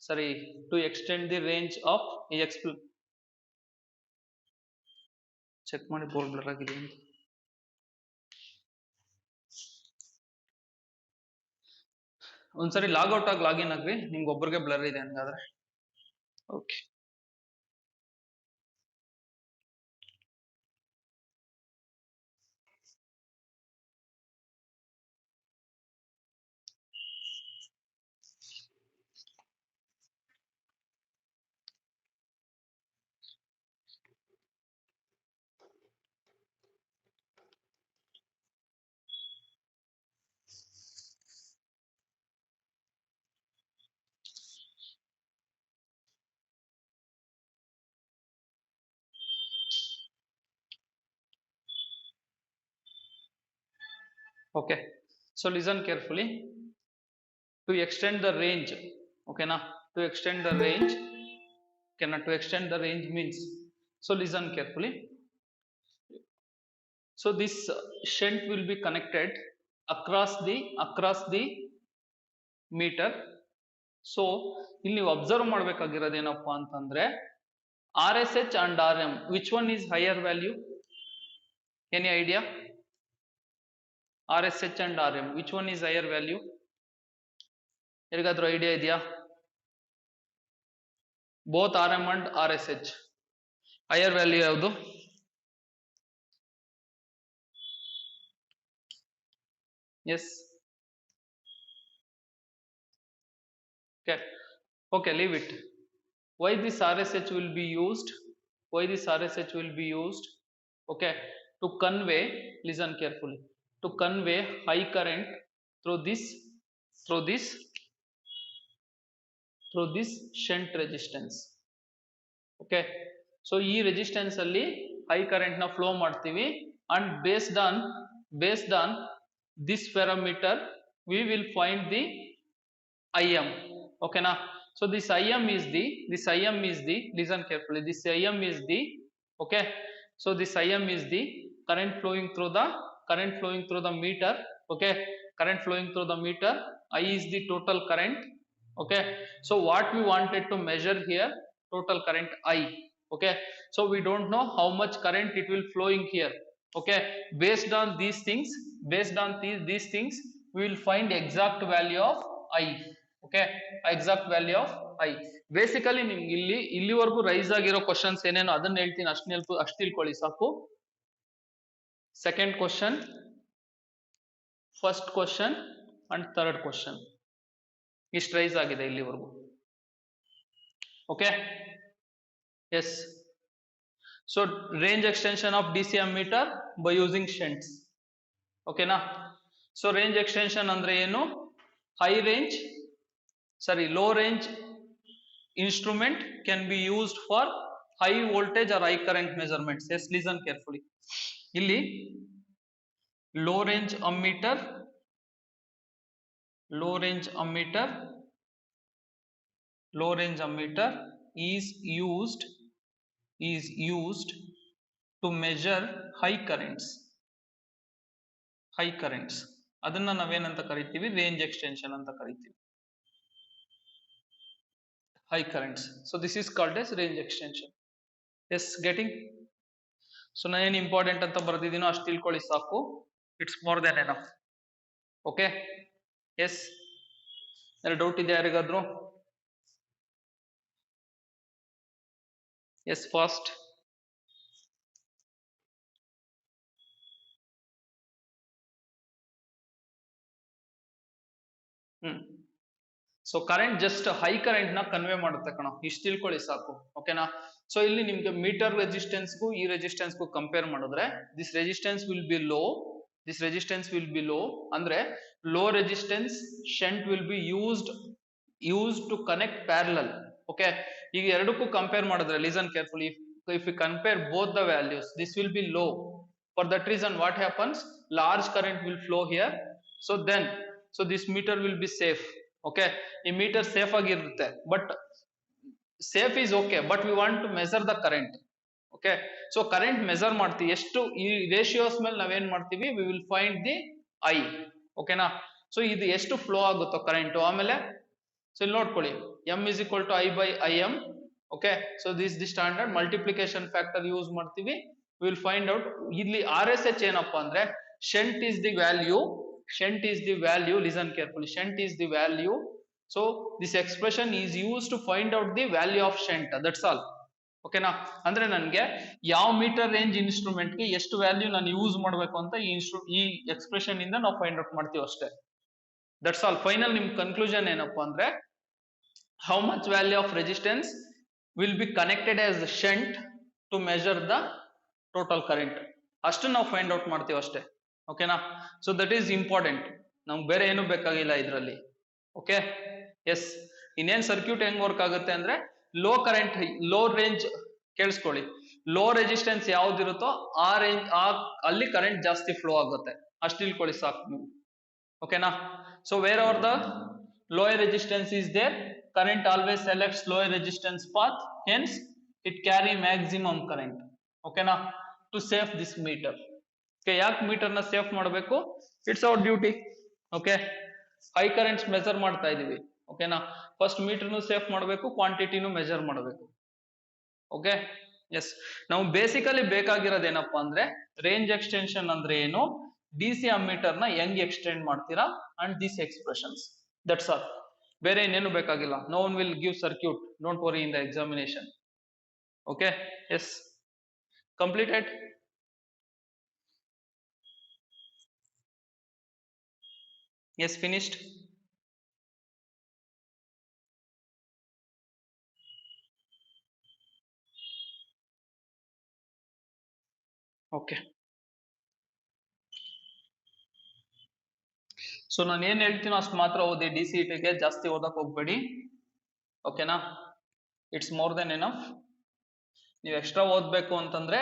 sorry, to extend the range of check ಮಾಡಿ board blur ಆಗಿದೆ ಅಂತ. ಒಂದ್ಸರಿ logout ಆಗಿ login ಆಗ್ರಿ, ನಿಮ್ಗೆ ಒಬ್ಬರಿಗೆ blur ಇದೆ ಹಂಗಾದ್ರೆ. Okay, okay, so listen carefully. To extend the range, okay na, to extend the range, okay na, to extend the range means, so listen carefully. So this shunt will be connected across the meter. So ಇಲ್ಲಿ ನೀವು observe ಮಾಡಬೇಕಾಗಿರೋದು ಏನಪ್ಪಾ ಅಂತಂದ್ರೆ RSH and RM, which one is higher value? Any idea? RSH and RM, which one is higher value? ಯಾರಿಗಾದ್ರೂ idea ಇದೆಯಾ? both RM and RSH higher value ಯಾವುದು? Yes, okay, okay, leave it. Why this RSH will be used? Why this RSH will be used? Okay, to convey, listen carefully, to convey high current through this shunt resistance. Okay, so ಈ resistance ಅಲ್ಲಿ high current na flow ಮಾಡ್ತೀವಿ, and based on this parameter we will find the IM. Okay na? So this IM is the listen carefully, this IM is the, okay, so this IM is the current flowing through the meter. Okay, current flowing through the meter. I is the total current. Okay, so what we wanted to measure here, total current I. Okay, so we don't know how much current it will flowing here. Okay, based on these things, based on these things, we will find exact value of I. Okay, exact value of I. Basically ನಿಮ್ಗೆ ಇಲ್ಲಿವರೆಗೂ rice ಆಗಿರೋ questions ಏನೇನೋ ಅದನ್ನ ಹೇಳ್ತೀನಿ, ಅಷ್ಟು ತಿಳ್ಕೊಳ್ಳಿ ಸಾಕು. Second question, first question and third question ಇಷ್ಟು ರೈಸ್ ಆಗಿದೆ ಇಲ್ಲಿವರೆಗೂ. Okay, yes. So range extension of D C ammeter by using shunts. ಓಕೆನಾ? ಸೊ ರೇಂಜ್ ಎಕ್ಸ್ಟೆನ್ಷನ್ ಅಂದ್ರೆ ಏನು? High range, sorry low range instrument can be used for high voltage or high current measurements. Yes, listen carefully. Illi low range ammeter is used to measure high currents. ಅದನ್ನ ನಾವೇನಂತ ಕರಿತೀವಿ? Range extension ಅಂತ ಕರಿತೀವಿ. High currents. So this is called as range extension. Yes, getting? So ನಾನು ಏನು important ಅಂತ ಬರ್ದಿದ್ದೀನೋ ಅಷ್ಟು ತಿಳ್ಕೊಳ್ಳಿ ಸಾಕು. It's more than enough. Okay, yes. ಏನಾದ್ರು ಡೌಟ್ ಇದೆ ಯಾರಿಗಾದ್ರು? Yes, fast. So current just high current ನ ಕನ್ವೆ ಮಾಡುತ್ತೆ ಕಣ, ಇಷ್ಟು ತಿಳ್ಕೊಳ್ಳಿ ಸಾಕು. ಓಕೆನಾ? ಸೊ ಇಲ್ಲಿ ನಿಮ್ಗೆ ಮೀಟರ್ ರೆಸಿಸ್ಟೆನ್ಸ್ಗೂ ಈ ರೆಸಿಸ್ಟೆನ್ಸ್ಗೂ ಕಂಪೇರ್ ಮಾಡಿದ್ರೆ this resistance will be low, ಅಂದ್ರೆ low resistance shunt will be used to connect parallel. Okay, ಈಗ ಎರಡಕ್ಕೂ ಕಂಪೇರ್ ಮಾಡಿದ್ರೆ listen carefully, if we compare both the values, this will be low. For that reason what happens? Large current will flow here. So this meter will be safe. Okay, ಈ meter safe ಆಗಿರುತ್ತೆ, but safe is okay, but we want to measure the current. Okay, so current measure ಮಾಡ್ತೀವಿ, ಎಷ್ಟು ಈ ratios ಮೇಲೆ ನಾವೇನ್ ಮಾಡ್ತೀವಿ? We will find the I. ಓಕೆನಾ? So ಇದು ಎಷ್ಟು ಫ್ಲೋ ಆಗುತ್ತೋ ಕರೆಂಟ್. ಆಮೇಲೆ ಸೊ ಇಲ್ಲಿ ನೋಡ್ಕೊಳ್ಳಿ, M is equal to I by I M. Okay, so this the standard multiplication factor use ಮಾಡ್ತೀವಿ. We will find out. ಇಲ್ಲಿ ಆರ್ ಎಸ್ ಎಚ್ ಏನಪ್ಪಾ ಅಂದ್ರೆ shunt is the value. Listen carefully. Shunt is the value. So this expression is used to find out the value of shunt. That's all. ಓಕೆನಾ? ಅಂದ್ರೆ ನನಗೆ ಯಾವ metre range instrument ಗೆ ಎಷ್ಟು value ನಾನು use ಮಾಡಬೇಕು ಅಂತ ಈ ಎಕ್ಸ್ಪ್ರೆಷನ್ ಇಂದ ನಾವು ಫೈಂಡ್ ಔಟ್ ಮಾಡ್ತೀವಿ ಅಷ್ಟೇ. That's all. ಫೈನಲ್ ನಿಮ್ ಕನ್ಕ್ಲೂಷನ್ ಏನಪ್ಪಾ ಅಂದ್ರೆ how much value of resistance will be connected as shunt to measure the total current, ಅಷ್ಟು ನಾವು ಫೈಂಡ್ ಔಟ್ ಮಾಡ್ತೀವಿ ಅಷ್ಟೇ. ಓಕೆನಾ? So that is important. ನಮ್ಗೆ ಬೇರೆ ಏನು ಬೇಕಾಗಿಲ್ಲ ಇದರಲ್ಲಿ. Okay, yes. ಇನ್ನೇನ್ ಸರ್ಕ್ಯೂಟ್ ಹೆಂಗ್ ವರ್ಕ್ ಆಗುತ್ತೆ ಅಂದ್ರೆ ಲೋ ಕರೆಂಟ್, ಲೋ ರೇಂಜ್, ಕೇಳಿಸ್ಕೊಳ್ಳಿ, ಲೋ ರೆಸಿಸ್ಟೆನ್ಸ್ ಯಾವ್ದಿರುತ್ತೋ ಅಲ್ಲಿ ಕರೆಂಟ್ ಜಾಸ್ತಿ ಫ್ಲೋ ಆಗುತ್ತೆ, ಅಷ್ಟು ತಿಳ್ಕೊಳ್ಳಿ ಸಾಕು ನೀವು. ಓಕೆನಾ? So where are the lower resistance is there, current always selects lower resistance path, hence it carry maximum current. ಓಕೆನಾ? To safe this meter. ಯಾಕೆ ಮೀಟರ್ ನ ಸೇಫ್ ಮಾಡಬೇಕು? It's our duty. Okay, high currents measure ಮಾಡ್ತಾ ಇದೀವಿ. ಓಕೆನಾ? First ಮೀಟರ್ನು safe ಮಾಡಬೇಕು, ಕ್ವಾಂಟಿಟಿನೂ ಮೆಜರ್ ಮಾಡಬೇಕು. Okay, yes. ನಾವು ಬೇಸಿಕಲಿ ಬೇಕಾಗಿರೋದೇನಪ್ಪಾ ಅಂದ್ರೆ ರೇಂಜ್ ಎಕ್ಸ್ಟೆನ್ಷನ್ ಅಂದ್ರೆ ಏನು, ಡಿ ಸಿ ಅಮ್ಮೀಟರ್ ನ ಹೆಂಗ್ ಎಕ್ಸ್ಟೆಂಡ್ ಮಾಡ್ತೀರಾ, and this expressions. That's all. ಬೇರೆ ಇನ್ನೇನು ಬೇಕಾಗಿಲ್ಲ. No one will give circuit, don't worry in the examination. Okay, yes. Completed. Yes, finished. Okay. So ನಾನು ಏನ್ ಹೇಳ್ತೀನೋ ಅಷ್ಟು ಮಾತ್ರ ಓದಿ, ಡಿ ಸಿ ಗೆ ಜಾಸ್ತಿ ಓದಕ್ ಹೋಗ್ಬೇಡಿ. ಓಕೆನಾ? It's more than enough. ನೀವು ಎಕ್ಸ್ಟ್ರಾ ಓದ್ಬೇಕು ಅಂತಂದ್ರೆ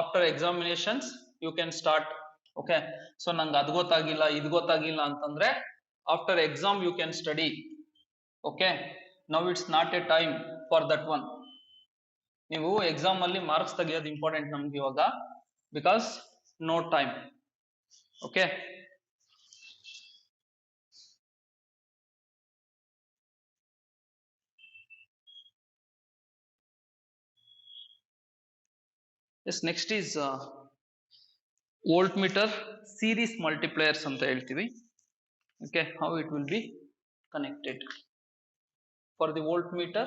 after examinations you can start. Okay, so ನಂಗೆ ಅದು ಗೊತ್ತಾಗಿಲ್ಲ ಇದು ಗೊತ್ತಾಗಿಲ್ಲ ಅಂತಂದ್ರೆ after exam you can study. Okay, now it's not a time for that one. ನೀವು ಎಕ್ಸಾಮ್ ಅಲ್ಲಿ ಮಾರ್ಕ್ಸ್ ತೆಗಿಯೋದು ಇಂಪಾರ್ಟೆಂಟ್ ನಮ್ಗೆ ಇವಾಗ, because no time. Okay, Yes, next is voltmeter series multipliers anta heltivi. Okay, how it will be connected for the voltmeter.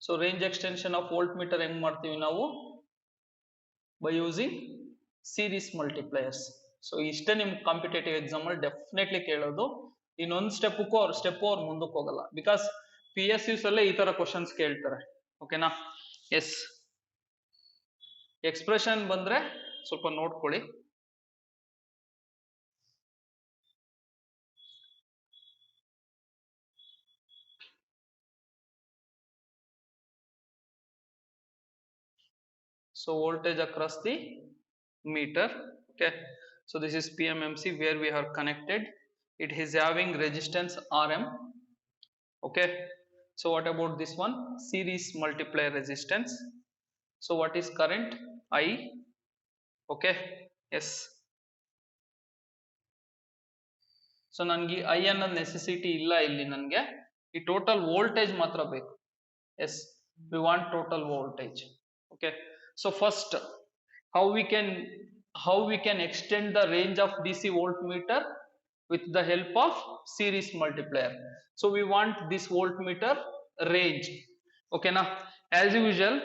So range extension of voltmeter ಹೆಂಗ್ ಮಾಡ್ತೀವಿ ನಾವು by using series multipliers. So ಇಷ್ಟೇ ನಿಮ್ಗೆ competitive exam ಅಲ್ಲಿ definitely ಕೇಳೋದು. ಇನ್ನೊಂದು step ಅವ್ರು ಮುಂದಕ್ಕೆ ಹೋಗಲ್ಲ, ಬಿಕಾಸ್ ಪಿ ಎಸ್ ಯುಸ್ ಅಲ್ಲೇ ಈ ತರ ಕ್ವಶನ್ಸ್ ಕೇಳ್ತಾರೆ. ಓಕೆನಾ? ಎಸ್, ಎಕ್ಸ್ಪ್ರೆಷನ್ ಬಂದ್ರೆ ಸ್ವಲ್ಪ ನೋಡ್ಕೊಳ್ಳಿ. So voltage across the meter. Okay, so this is PMMC where we are connected. It is having resistance RM. Okay, so what about this one? Series multiplier resistance. So what is current? I. Okay, yes. So ನನಗೆ I ಅನ್ನೋ necessity ಇಲ್ಲ ಇಲ್ಲಿ, ನನಗೆ ಈ total voltage ಮಾತ್ರ ಬೇಕು. Yes, we want total voltage. Okay, so first how we can extend the range of DC voltmeter with the help of series multiplier. So we want this voltmeter range. Okay na? As usual,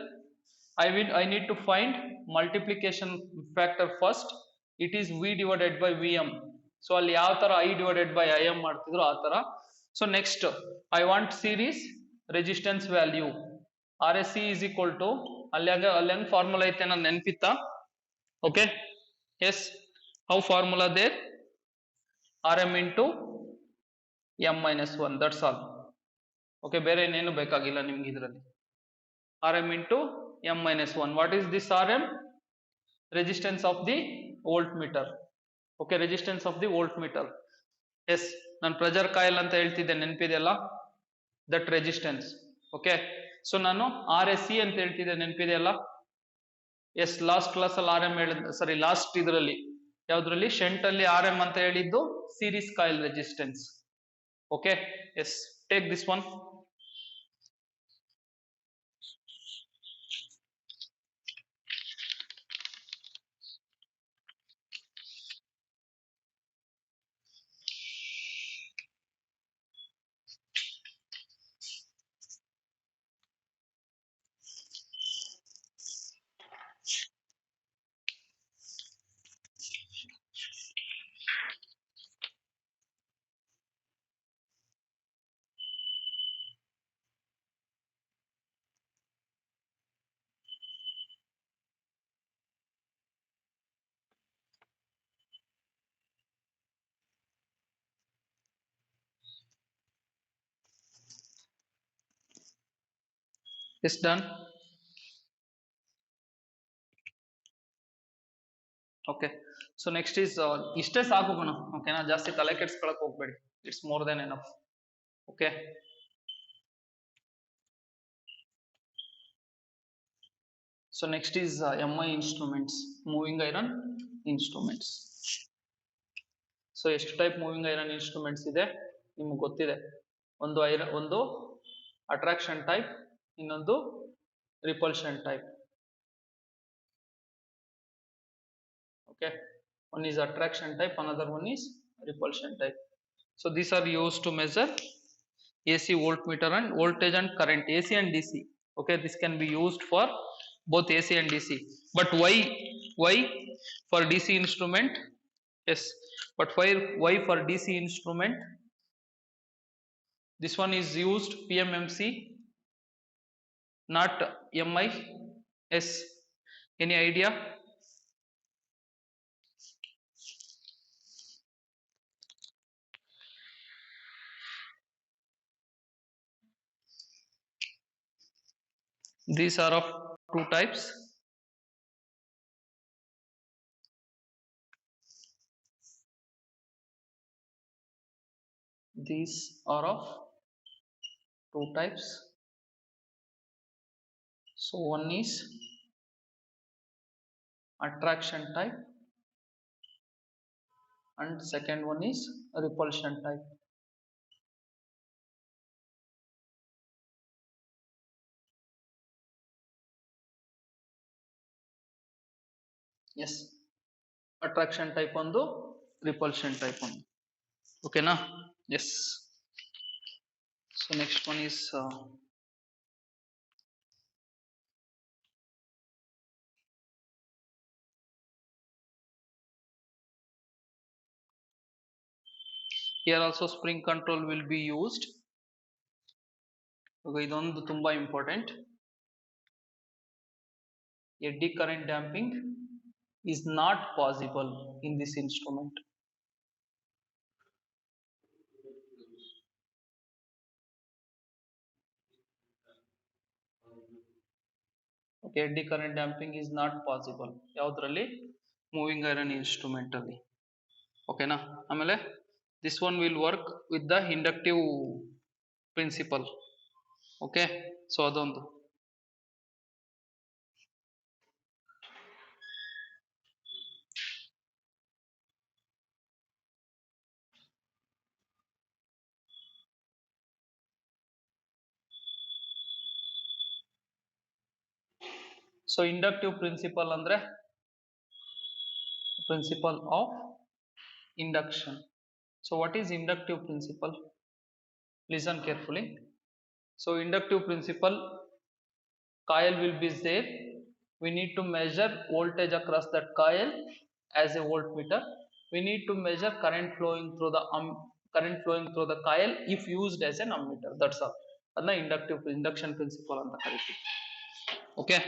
I need to find multiplication factor first. It is V divided by Vm. So ಅಲ್ಲಿ ಯಾವ ತರ I divided by Im ಮಾಡ್ತಿದ್ರು ಆ ತರ. So next I want series resistance value. RSC is equal to ಅಲ್ಲಿ formula ಐತೆ ನಾನು ನೆನಪಿತ್ತಾ? Okay, yes, how formula there? Rm into m minus 1, that's all. Okay, ಬೇರೆ ಏನೇನು ಬೇಕಾಗಿಲ್ಲ ನಿಮ್ಗೆ ಇದರಲ್ಲಿ. Rm into m minus 1. What is this Rm? Resistance of the voltmeter. Okay, resistance of the voltmeter. Yes, ನಾನು pressure coil ಅಂತ ಹೇಳ್ತಿದ್ದೆ, ನೆನಪಿದೆಯಲ್ಲ? That resistance. Okay, so ನಾನು RSC ಅಂತ ಹೇಳ್ತಿದ್ದೆ, ನೆನಪಿದೆಯಲ್ಲ? ಎಸ್, ಲಾಸ್ಟ್ ಕ್ಲಾಸ್ ಅಲ್ಲಿ ಆರ್ ಎಂ ಹೇಳಿದ್, ಸಾರಿ ಲಾಸ್ಟ್ ಇದರಲ್ಲಿ ಯಾವ್ದ್ರಲ್ಲಿ ಶೆಂಟ್ ಅಲ್ಲಿ ಆರ್ ಎಂ ಅಂತ ಹೇಳಿದ್ದು series coil resistance. Okay, yes, take this one. Is done. Okay, so next is ಇಷ್ಟೇ ಸಾಕು ಕಣ. ಓಕೆನಾ? ಜಾಸ್ತಿ ತಲೆ ಕೆಡ್ಸ್ಕೊಳಕ್ ಹೋಗ್ಬೇಡಿ, ಇಟ್ಸ್ more than enough. Okay, so next is MI instruments, moving iron instruments. So ಎಷ್ಟು ಟೈಪ್ ಮೂವಿಂಗ್ ಐರನ್ ಇನ್ಸ್ಟ್ರೂಮೆಂಟ್ಸ್ ಇದೆ ನಿಮ್ಗೆ ಗೊತ್ತಿದೆ. ಒಂದು ಅಟ್ರಾಕ್ಷನ್ ಟೈಪ್, ಇನ್ನೊಂದು repulsion type. Okay, one is attraction type, another one is repulsion type. So these are used to measure AC voltmeter and voltage and current, AC and DC. Okay, this can be used for both AC and DC. But why for DC instrument? Yes, but why for DC instrument this one is used PMMC, not MI? Yes, any idea? These are of two types. These are of two types. So one is attraction type and second one is repulsion type. Yes attraction type ಒಂದು, repulsion type ಒಂದು. ಓಕೆನಾ? Yes. So next one is here also spring control will be used. ಇದೊಂದು ತುಂಬಾ important. Eddy current damping is not possible in this instrument. Okay, eddy current damping is not possible ಯಾವುದರಲ್ಲಿ? Moving iron instrument ಅಲ್ಲಿ. ಓಕೆನಾ? ಆಮೇಲೆ this one will work with the inductive principle. Okay, so ಅದೊಂದು. So inductive principle ಅಂದ್ರೆ principle of induction. So what is inductive principle? Listen carefully. So inductive principle, coil will be there. We need to measure voltage across that coil as a voltmeter. We need to measure current flowing through the coil if used as an ammeter. That's all. Adna induction principle anta ಕರೀತೀವಿ. Okay.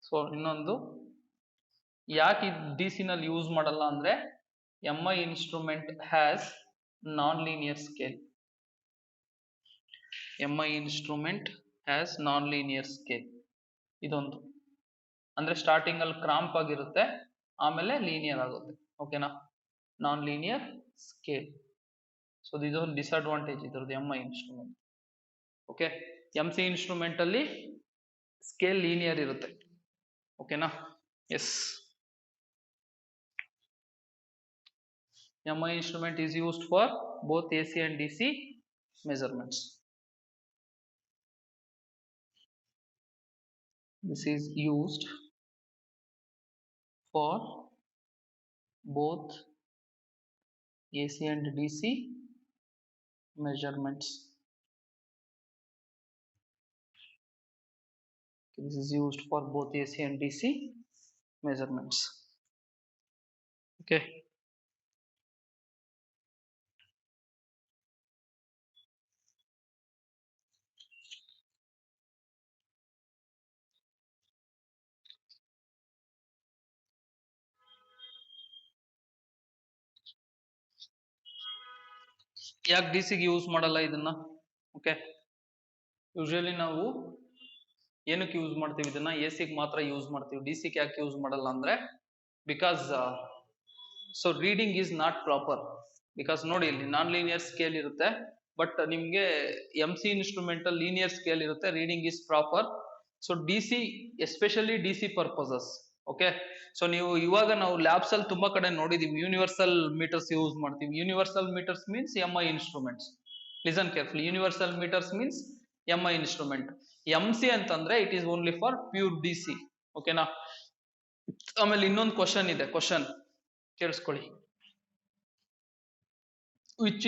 So ಇನ್ನೊಂದು ಯಾಕೆ D C ನಲ್ಲಿ use ಮಾಡಲ್ಲ ಅಂದ್ರೆ MI instrument has non linear scale. MI instrument has non linear scale. ಇದೊಂದು ಅಂದ್ರೆ starting ಅಲ್ಲಿ cramp ಆಗಿರುತ್ತೆ, ಆಮೇಲೆ ಲೀನಿಯರ್ ಆಗುತ್ತೆ. ಓಕೆನಾ? ನಾನ್ ಲೀನಿಯರ್ ಸ್ಕೇಲ್. ಸೊ ಇದೊಂದು ಡಿಸ್ಅಡ್ವಾಂಟೇಜ್ ಇದ್ರದ್ದು MI instrument. Okay, MC instrument ಅಲ್ಲಿ ಸ್ಕೇಲ್ ಲೀನಿಯರ್ ಇರುತ್ತೆ. ಓಕೆನಾ? S. MI instrument is used for both AC and DC measurements. This is used for both AC and DC measurements. This is used for both AC and DC measurements. Okay. ಯಾಕೆ D ಸಿಗೆ use ಮಾಡಲ್ಲ ಇದನ್ನ? Okay, usually ನಾವು ಏನಕ್ಕೆ use ಮಾಡ್ತೀವಿ ಇದನ್ನ? A ಸಿಗೆ ಮಾತ್ರ ಯೂಸ್ ಮಾಡ್ತೀವಿ. ಡಿ ಸಿಗೆ ಯಾಕೆ ಯೂಸ್ ಮಾಡಲ್ಲ ಅಂದ್ರೆ because so reading is not proper. Because ನೋಡಿ, ಇಲ್ಲಿ ನಾನ್ ಲೀನಿಯರ್ ಸ್ಕೇಲ್ ಇರುತ್ತೆ, ಬಟ್ ನಿಮ್ಗೆ MC ಇನ್ಸ್ಟ್ರೂಮೆಂಟ್ ಅಲ್ಲಿ ಲೀನಿಯರ್ ಸ್ಕೇಲ್ ಇರುತ್ತೆ, reading is proper. So D C, especially D C purposes. Okay, so ನೀವು ಇವಾಗ ನಾವು ಲ್ಯಾಬ್ಸ್ ಅಲ್ಲಿ ತುಂಬಾ ಕಡೆ ನೋಡಿದೀವಿ, ಯೂನಿವರ್ಸಲ್ ಮೀಟರ್ಸ್ ಯೂಸ್ ಮಾಡ್ತೀವಿ. Universal meters means MI instruments. Listen carefully, universal meters means MI instrument. MC ಅಂತಂದ್ರೆ it is only for pure D C. ಓಕೆನಾ? ಆಮೇಲೆ ಇನ್ನೊಂದು ಕ್ವಶನ್ ಇದೆ, ಕ್ವಶನ್ ಕೇಳಿಸ್ಕೊಳ್ಳಿ. which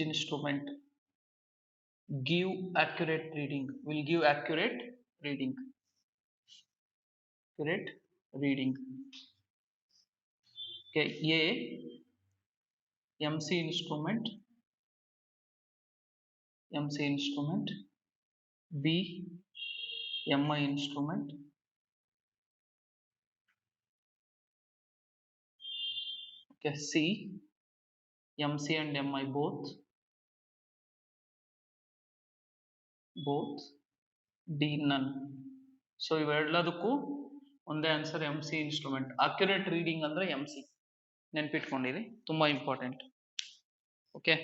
instrument give accurate reading, will give accurate reading? Okay, A, MC instrument, B, MI instrument, okay, C, MC and MI both, D, none. So ಇವೆಲ್ಲದಕ್ಕೂ ಒಂದೇ answer, MC instrument. Accurate reading ಅಂದ್ರೆ MC. ನೆನ್ಪಿಟ್ಕೊಂಡಿರಿ, ತುಂಬಾ important. Okay,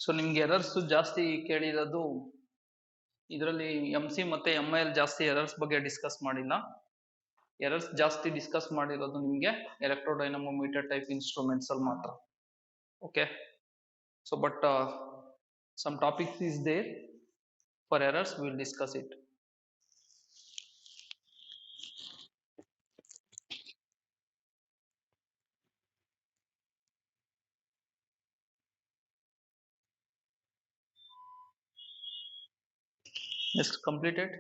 so ನಿಮ್ಗೆ errors ಜಾಸ್ತಿ ಕೇಳಿರೋದು ಇದರಲ್ಲಿ MC ಮತ್ತೆ MIL ಜಾಸ್ತಿ ಎರರ್ಸ್ ಬಗ್ಗೆ ಡಿಸ್ಕಸ್ ಮಾಡಿಲ್ಲ. ಎರರ್ಸ್ ಜಾಸ್ತಿ ಡಿಸ್ಕಸ್ ಮಾಡಿರೋದು ನಿಮಗೆ ಎಲೆಕ್ಟ್ರೋಡೈನಮೋಮೀಟರ್ ಟೈಪ್ ಇನ್ಸ್ಟ್ರೂಮೆಂಟ್ಸ್ ಅಲ್ಲಿ ಮಾತ್ರ. Okay, so but some topics is there for errors, we will discuss it. Just completed.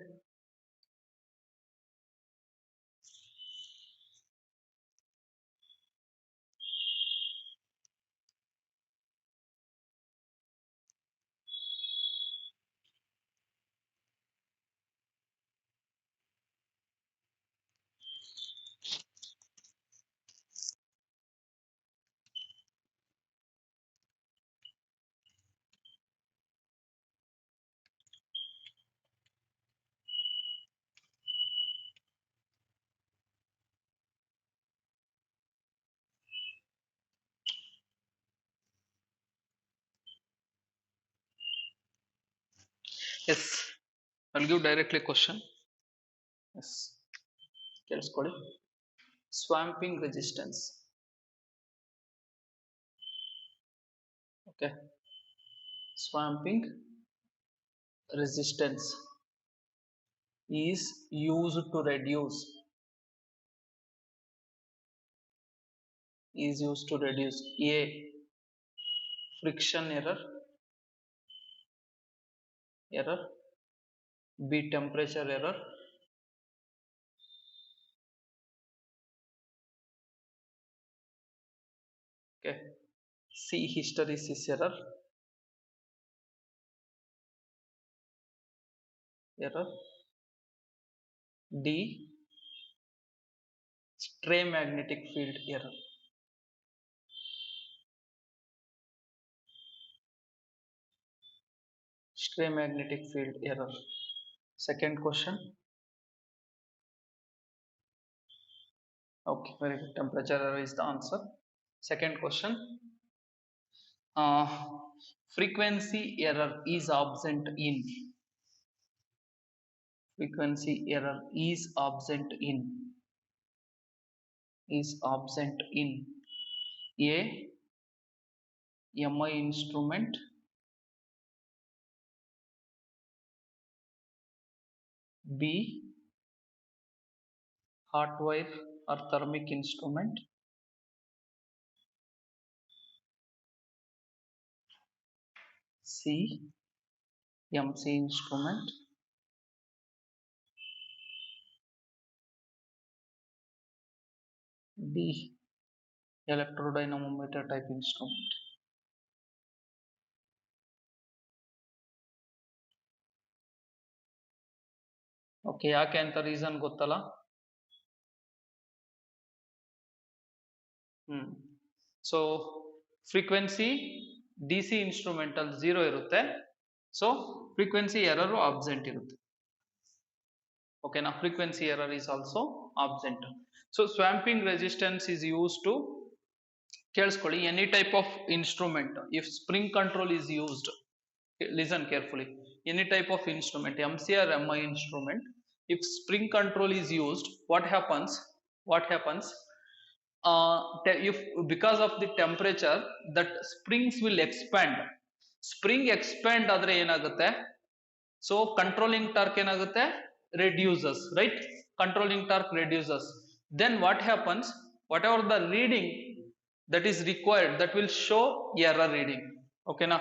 Yes, I'll give directly question. Yes, ಕೇಳಿಸ್ಕೊಳ್ಳಿ. Swamping resistance. Okay, swamping resistance is used to reduce A, friction error, B, temperature error, okay, C, hysteresis error, D, stray magnetic field error. Stray magnetic field error. Second question. Okay, very good. Temperature error is the answer. Second question. Frequency error is absent in. Frequency error is absent in. A, MI instrument, B, hot wire or thermic instrument, C, MC instrument, D, electrodynamometer type instrument. Okay, ಯಾಕೆ ಅಂತ reason ಗೊತ್ತಲ್ಲ? So frequency DC instrument ಅಲ್ಲಿ 0 ಇರುತ್ತೆ, so frequency error absent ಇರುತ್ತೆ. ಓಕೆನಾ? Frequency error is also absent. So swamping resistance is use to, ಕೇಳಿಸ್ಕೊಳ್ಳಿ, any type of instrument if spring control is used, listen carefully, any type of instrument, MC or MI instrument, if spring control is used, what happens, if because of the temperature that springs will expand, spring expand ಆದರೆ ಏನಾಗುತ್ತೆ, so controlling torque ಏನಾಗುತ್ತೆ, reduces, right? Controlling torque reduces. Then what happens, whatever the reading that is required, that will show error reading. ಓಕೆನಾ?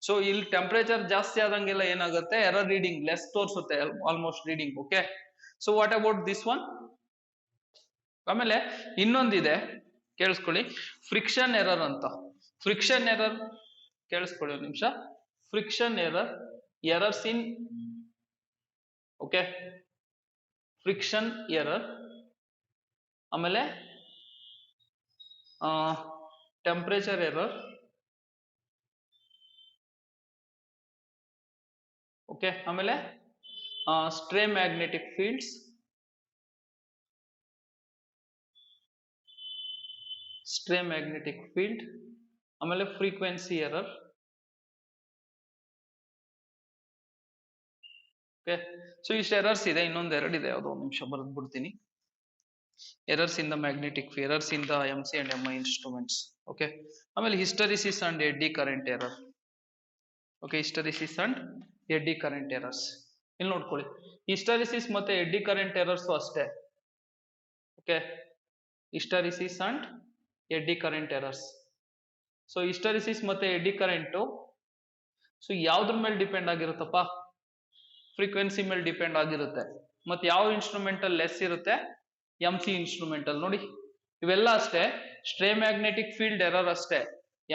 So ಇಲ್ಲಿ temperature ಜಾಸ್ತಿ ಆದಂಗೆಲ್ಲ ಏನಾಗುತ್ತೆ, error reading less ತೋರಿಸುತ್ತೆ almost reading. Okay, so what about this one? ಆಮೇಲೆ ಇನ್ನೊಂದಿದೆ, ಕೇಳಿಸ್ಕೊಳ್ಳಿ, friction error ಅಂತ. Friction error ಕೇಳಿಸ್ಕೊಳ್ಳಿ ಒಂದು ನಿಮಿಷ. ಫ್ರಿಕ್ಷನ್ ಎರರ್, ಎರರ್ಸ್ ಇನ್, ಓಕೆ, ಫ್ರಿಕ್ಷನ್ ಎರರ್, ಆಮೇಲೆ ಟೆಂಪರೇಚರ್ ಎರರ್, ಓಕೆ, ಆಮೇಲೆ stray magnetic fields, stray magnetic field, ಆಮೇಲೆ ಫ್ರೀಕ್ವೆನ್ಸಿ ಎರರ್. ಓಕೆ, ಸೊ ಇಷ್ಟು ಎರರ್ಸ್ ಇದೆ. ಇನ್ನೊಂದು ಎರಡಿದೆ, ಯಾವುದೋ ಒಂದು ನಿಮಿಷ ಬರೆದು ಬಿಡ್ತೀನಿ. Errors in the magnetic, errors in the MC and MI instruments. Okay, ಆಮೇಲೆ hysteresis and eddy current error. Okay, hysteresis and eddy current errors. ಇಲ್ಲಿ ನೋಡ್ಕೊಳ್ಳಿ, ಹಿಸ್ಟರಿಸಿಸ್ ಮತ್ತೆ ಎಡ್ಡಿ ಕರೆಂಟ್ ಎರರ್ಸ್ ಅಷ್ಟೇ. Okay, hysteresis and eddy current errors. So hysteresis ಮತ್ತೆ eddy current so ಯಾವ್ದ್ರ ಮೇಲೆ depend ಆಗಿರುತ್ತಪ್ಪ? Frequency ಮೇಲೆ ಡಿಪೆಂಡ್ ಆಗಿರುತ್ತೆ. ಮತ್ತೆ ಯಾವ ಇನ್ಸ್ಟ್ರೂಮೆಂಟ್ ಅಲ್ಲಿ ಲೆಸ್ ಇರುತ್ತೆ? MC ಇನ್ಸ್ಟ್ರೂಮೆಂಟ್ ಅಲ್ಲಿ. ನೋಡಿ, ಇವೆಲ್ಲ ಅಷ್ಟೇ ಸ್ಟ್ರೇ ಮ್ಯಾಗ್ನೆಟಿಕ್ ಫೀಲ್ಡ್ ಎರರ್ ಅಷ್ಟೇ.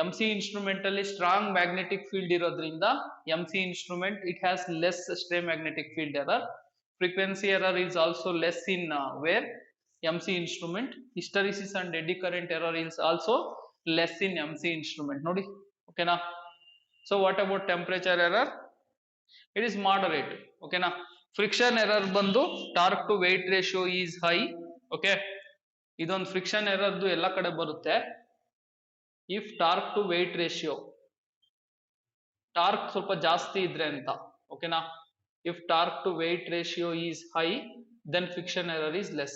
MC ಇನ್ಸ್ಟ್ರೂಮೆಂಟ್ ಅಲ್ಲಿ ಸ್ಟ್ರಾಂಗ್ ಮ್ಯಾಗ್ನೆಟಿಕ್ ಫೀಲ್ಡ್ ಇರೋದ್ರಿಂದ MC instrument it has less stray magnetic field error. Frequency error is also less in where MC instrument. Hysteresis and eddy current error is also less in MC instrument. ನೋಡಿ, ಓಕೆನಾ? So what about temperature error? It is moderate. ಓಕೆನಾ? Friction error ಬಂದು torque to weight ratio is high. Okay, ಇದೊಂದು friction ಎರರ್ದು ಎಲ್ಲ ಕಡೆ ಬರುತ್ತೆ. If torque to weight ratio, torque ಸ್ವಲ್ಪ ಜಾಸ್ತಿ ಇದ್ರೆ ಅಂತ. ಓಕೆನಾ? If torque to weight ratio is high, then friction error is less.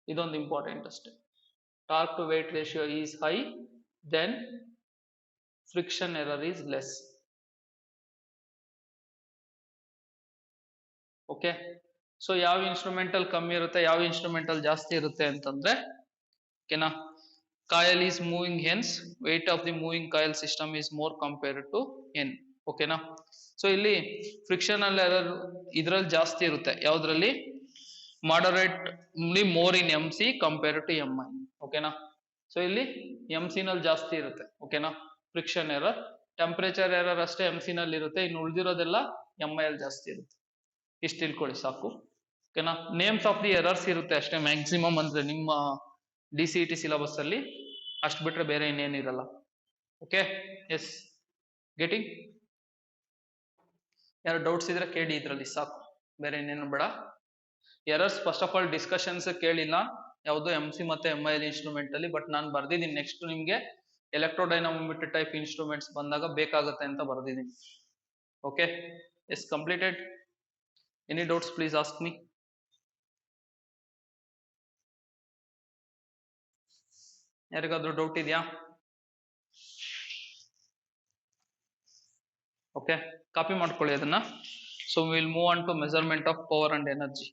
ಇದೊಂದು ಇಂಪಾರ್ಟೆಂಟ್ ಅಷ್ಟೇ. Torque to weight ratio is high, then friction error is less. Okay, so ಯಾವ instrumental ಕಮ್ಮಿ ಇರುತ್ತೆ, ಯಾವ ಇನ್ಸ್ಟ್ರೂಮೆಂಟಲ್ ಜಾಸ್ತಿ ಇರುತ್ತೆ ಅಂತಂದ್ರೆ, ಓಕೆನಾ, coil is moving hence weight of the moving coil system is more compared to ಎನ್. ಓಕೆನಾ? ಸೊ ಇಲ್ಲಿ ಫ್ರಿಕ್ಷನಲ್ ಎರರ್ ಇದ್ರಲ್ಲಿ ಜಾಸ್ತಿ ಇರುತ್ತೆ. ಯಾವ್ದ್ರಲ್ಲಿ? Moderate more in MC compared to MI. ಓಕೆನಾ? ಸೊ ಇಲ್ಲಿ MC ನಲ್ಲಿ ಜಾಸ್ತಿ ಇರುತ್ತೆ. ಓಕೆನಾ? Friction error. ಟೆಂಪರೇಚರ್ ಎರರ್ ಅಷ್ಟೇ MC ನಲ್ಲಿ ಇರುತ್ತೆ, ಇನ್ನು ಉಳಿದಿರೋದೆಲ್ಲ MI ಅಲ್ಲಿ ಜಾಸ್ತಿ ಇರುತ್ತೆ. ಇಷ್ಟು ತಿಳ್ಕೊಳ್ಳಿ ಸಾಕು. ಓಕೆನಾ? ನೇಮ್ಸ್ ಆಫ್ ದಿ ಎರರ್ಸ್ ಇರುತ್ತೆ ಅಷ್ಟೇ ಮ್ಯಾಕ್ಸಿಮಮ್, ಅಂದ್ರೆ ನಿಮ್ಮ DCET ಸಿಲೆಬಸ್ ಅಲ್ಲಿ ಅಷ್ಟು ಬಿಟ್ರೆ ಬೇರೆ ಇನ್ನೇನಿರಲ್ಲ. Okay, yes, getting? ಯಾರು ಡೌಟ್ಸ್ ಇದ್ರೆ ಕೇಳಿ, ಇದ್ರಲ್ಲಿ ಸಾಕು, ಬೇರೆ ಇನ್ನೇನು ಬೇಡ. Errors first of all discussions ಕೇಳಿಲ್ಲ ಯಾವುದು MC ಮತ್ತೆ MI ಇನ್ಸ್ಟ್ರೂಮೆಂಟ್ ಅಲ್ಲಿ, ಬಟ್ ನಾನು ಬರ್ದಿದ್ದೀನಿ. ನೆಕ್ಸ್ಟ್ ನಿಮ್ಗೆ ಎಲೆಕ್ಟ್ರೋಡೈನಾಮೋಮೀಟರ್ ಟೈಪ್ ಇನ್ಸ್ಟ್ರೂಮೆಂಟ್ಸ್ ಬಂದಾಗ ಬೇಕಾಗುತ್ತೆ ಅಂತ ಬರ್ದಿದ್ದೀನಿ. Okay, yes, completed. Any doubts please ask me. ಯಾರಿಗಾದ್ರೂ ಡೌಟ್ ಇದೆಯಾ? ಓಕೆ, ಕಾಪಿ ಮಾಡ್ಕೊಳ್ಳಿ ಅದನ್ನ. So will move on to measurement of power and energy.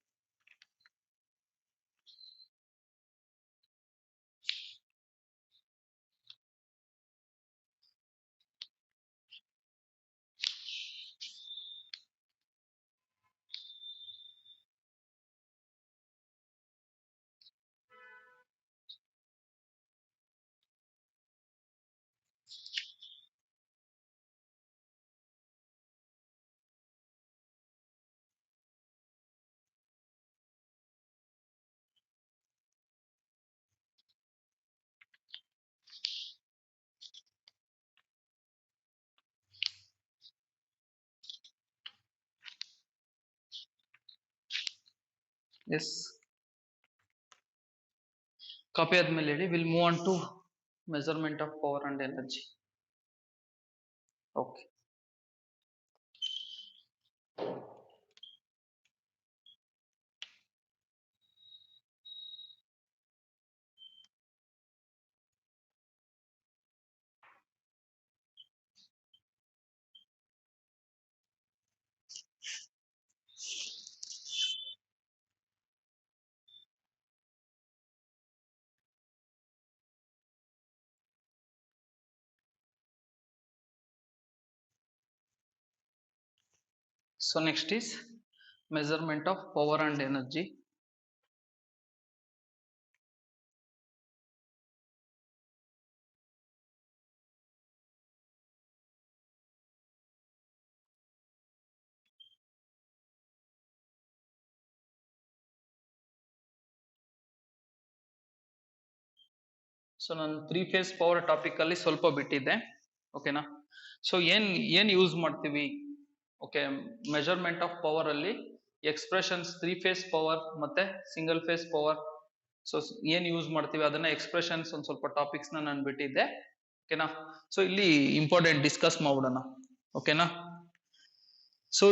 Yes, copy ಆದ್ಮೇಲೆ ಹೇಳಿ. Will move on to measurement of power and energy. Okay, so next is measurement of power and energy. ಸೊ ನಾನು 3 phase power topic ಅಲ್ಲಿ ಸ್ವಲ್ಪ ಬಿಟ್ಟಿದ್ದೆ, ಓಕೆನಾ. So ಏನ್ use ಮಾಡ್ತೀವಿ, ಓಕೆ, ಮೆಜರ್ಮೆಂಟ್ ಆಫ್ ಪವರ್ ಅಲ್ಲಿ ಎಕ್ಸ್ಪ್ರೆಷನ್ಸ್ 3 phase ಪವರ್ ಮತ್ತೆ ಸಿಂಗಲ್ ಫೇಸ್ ಪವರ್. ಸೊ ಏನ್ ಯೂಸ್ ಮಾಡ್ತೀವಿ ಅದನ್ನ ಎಕ್ಸ್ಪ್ರೆಷನ್ಸ್ ಒಂದ್ ಸ್ವಲ್ಪ ಟಾಪಿಕ್ಸ್ ನಾನು ಬಿಟ್ಟಿದ್ದೆ, ಓಕೆನಾ. ಸೊ ಇಲ್ಲಿ ಇಂಪಾರ್ಟೆಂಟ್ ಡಿಸ್ಕಸ್ ಮಾಡೋಣ, ಓಕೆನಾ. So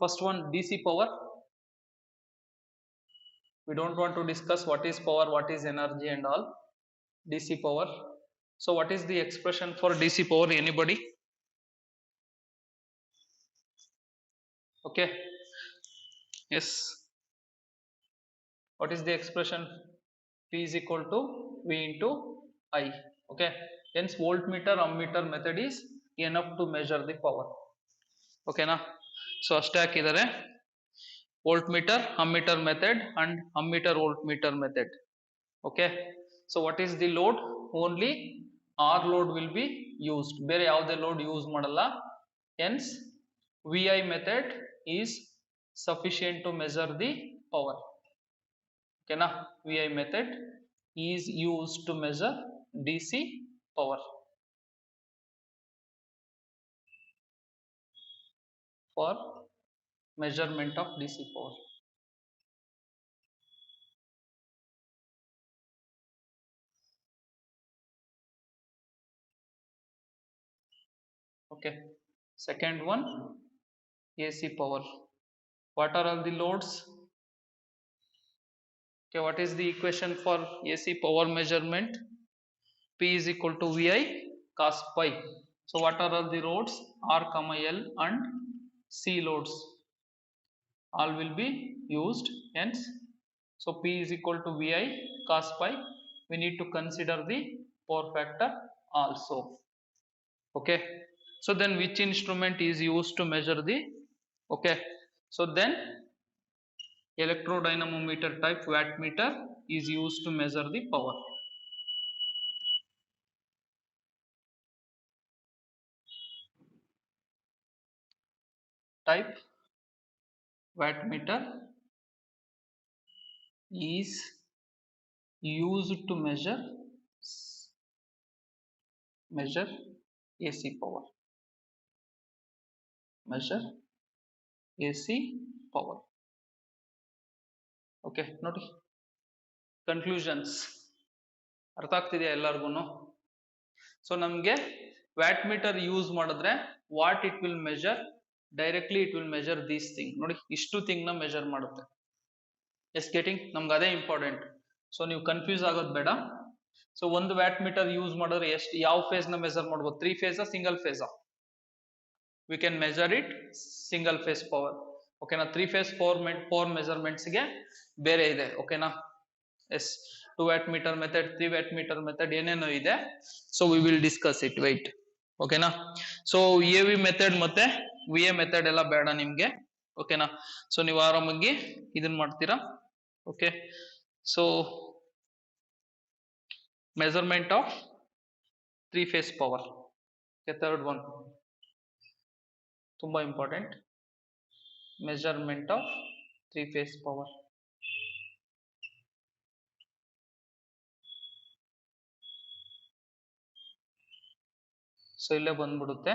first one DC power. We don't want to discuss what is power, what is energy and all. DC power. So what is the expression for DC power? Anybody? Okay. Yes. What is the expression? P is equal to V into I. Okay. Hence voltmeter ammeter method is enough to measure the power. Okay na. So ಅಷ್ಟೇ ಹಾಕಿದ್ದಾರೆ, voltmeter ammeter method and ammeter voltmeter method. Okay. So what is the load? Only R load will be used, ಬೇರೆ ಯಾವುದೇ load use ಮಾಡಲ್ಲ. Hence VI method is sufficient to measure the power. Okay na. VI method is used to measure DC power. For measurement of DC power. Okay. Second one, AC power. What are all the loads? Okay, what is the equation for AC power measurement? P is equal to VI cos pi. So what are all the loads? R, L and C loads. All will be used. Hence, so P is equal to VI cos pi. We need to consider the power factor also. Okay. So then which instrument is used to measure the, okay, so then electrodynamometer type wattmeter is used to measure the power. Type wattmeter is used to measure AC power. Measure AC power. Okay, ನೋಡಿ conclusions ಅರ್ಥ ಆಗ್ತಿದೆಯಾ ಎಲ್ಲರಿಗೂ? So ನಮಗೆ wattmeter use ಮಾಡಿದ್ರೆ what it will measure, directly it will measure these thing. ನೋಡಿ ಇಷ್ಟು thing ನ measure ಮಾಡುತ್ತೆ. Yes getting? ನಮ್ಗೆ ಅದೇ ಇಂಪಾರ್ಟೆಂಟ್. ಸೊ ನೀವು ಕನ್ಫ್ಯೂಸ್ ಆಗೋದು ಬೇಡ. ಸೊ ಒಂದು ವ್ಯಾಟ್ ಮೀಟರ್ ಯೂಸ್ ಮಾಡಿದ್ರೆ ಎಷ್ಟು, ಯಾವ ಫೇಸ್ ನ ಮೆಜರ್ ಮಾಡ್ಬೋದು? 3 phase single phase? We can measure it single phase power. ಓಕೆನಾ. 3 phase ಪವರ್ ಮೆಜರ್ಮೆಂಟ್ಸ್ ಗೆ ಬೇರೆ ಇದೆ, ಓಕೆನಾ. Yes, 2 watt meter method, 3 watt meter method, ಏನೇನೋ ಇದೆ. So we will discuss it, wait, ಓಕೆನಾ. ಸೊ AV ಮೆಥಡ್ ಮತ್ತೆ VA ಮೆಥಡ್ ಎಲ್ಲ ಬೇಡ ನಿಮ್ಗೆ, ಓಕೆನಾ. ಸೊ ನೀವು ಆರಾಮಾಗಿ ಇದನ್ನ ಮಾಡ್ತೀರಾ, okay. So measurement of 3 phase power, third one ತುಂಬಾ important. Measurement of 3 phase power. So ಇಲ್ಲೇ ಬಂದ್ಬಿಡುತ್ತೆ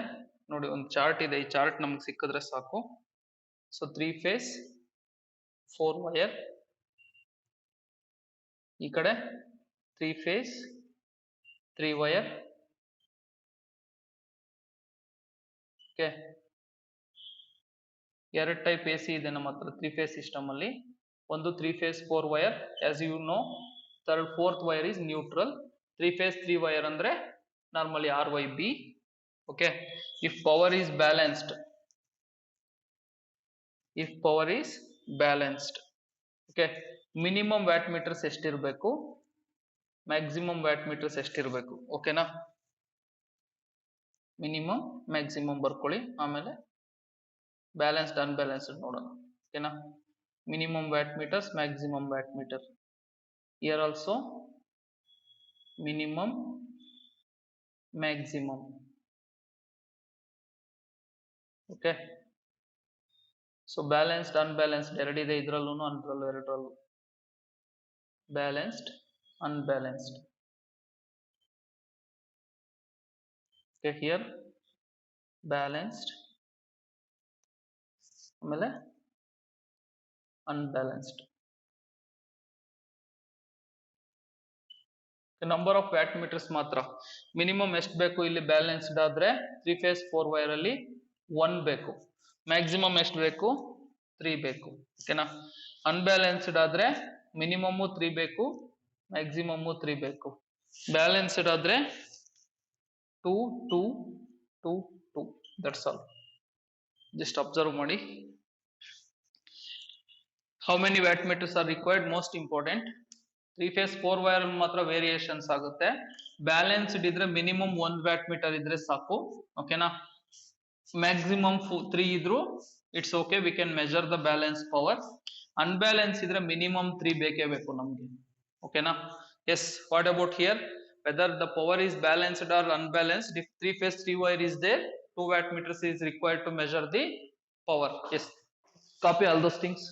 ನೋಡಿ, ಒಂದು ಚಾರ್ಟ್ ಇದೆ, ಈ ಚಾರ್ಟ್ ನಮ್ಗೆ ಸಿಕ್ಕಿದ್ರೆ ಸಾಕು. ಸೊ 3 phase 4 wire, ಈ ಕಡೆ 3 phase 3 wire. ಓಕೆ, ಎರಡು ಟೈಪ್ AC ಇದೆ ನಮ್ಮ ಹತ್ರ 3 phase ಸಿಸ್ಟಮ್ ಅಲ್ಲಿ. ಒಂದು 3 phase 4 wire, as you know. Fourth wire is neutral. 3 phase 3 wire ಅಂದ್ರೆ normally RYB. okay, if power is balanced, okay, minimum watt meters ಎಷ್ಟಿರಬೇಕು, ಮ್ಯಾಕ್ಸಿಮಮ್ ವ್ಯಾಟ್ ಮೀಟರ್ಸ್ ಎಷ್ಟಿರಬೇಕು, ಓಕೆನಾ. ಮಿನಿಮಮ್ ಮ್ಯಾಕ್ಸಿಮಮ್ ಬರ್ಕೊಳ್ಳಿ, ಆಮೇಲೆ ಬ್ಯಾಲೆನ್ಸ್ಡ್ ಅನ್ಬ್ಯಾಲೆನ್ಸ್ಡ್ ನೋಡೋಣ, ಓಕೆನಾ. Minimum watt meters, maximum watt meter. Here also minimum, maximum. Okay. So balanced unbalanced ಎರಡಿದೆ ಇದರಲ್ಲೂ, ಅದರಲ್ಲೂ ಎರಡರಲ್ಲೂ. Balanced unbalanced. Okay, here balanced, ಆಮೇಲೆ unbalanced. Number of watt meters ಮಾತ್ರ ಮಿನಿಮಮ್ ಎಷ್ಟು ಬೇಕು ಇಲ್ಲಿ ಬ್ಯಾಲೆನ್ಸ್ಡ್ ಆದ್ರೆ 3 ಫೇಸ್ 4 ವೈರ್ ಅಲ್ಲಿ 1 ಬೇಕು, ಮ್ಯಾಕ್ಸಿಮಮ್ ಎಷ್ಟು ಬೇಕು 3 ಬೇಕು. ಓಕೆನಾ. ಅನ್ಬ್ಯಾಲೆನ್ಸ್ಡ್ ಆದ್ರೆ ಮಿನಿಮಮ್ 3 ಬೇಕು, ಮ್ಯಾಕ್ಸಿಮಮ್ 3 ಬೇಕು. ಬ್ಯಾಲೆನ್ಸ್ಡ್ ಆದ್ರೆ 2 2 2 2. That's all. ಜಸ್ಟ್ ಅಬ್ಸರ್ವ್ ಮಾಡಿ. How many wattmeters are required? Most important. 3 phase 4 wire ಮಾತ್ರ ವೇರಿಯೇಷನ್ಸ್ ಆಗುತ್ತೆ. ಬ್ಯಾಲೆನ್ಸ್ಡ್ ಇದ್ರೆ ಮಿನಿಮಮ್ 1 ವ್ಯಾಟ್ ಮೀಟರ್ ಇದ್ರೆ ಸಾಕು. ಓಕೆನಾ. ಮ್ಯಾಕ್ಸಿಮಮ್ 3 ಇದ್ರು it's okay, we can measure the balance power. Unbalance ಇದ್ರೆ ಮಿನಿಮಮ್ 3 ಬೇಕೇ ಬೇಕು ನಮ್ಗೆ. ಓಕೆನಾ. Yes, what about here? Whether the power is balanced or unbalanced, if 3 phase 3 wire is there, 2 watt meters is required to measure the power. Yes, copy all those things.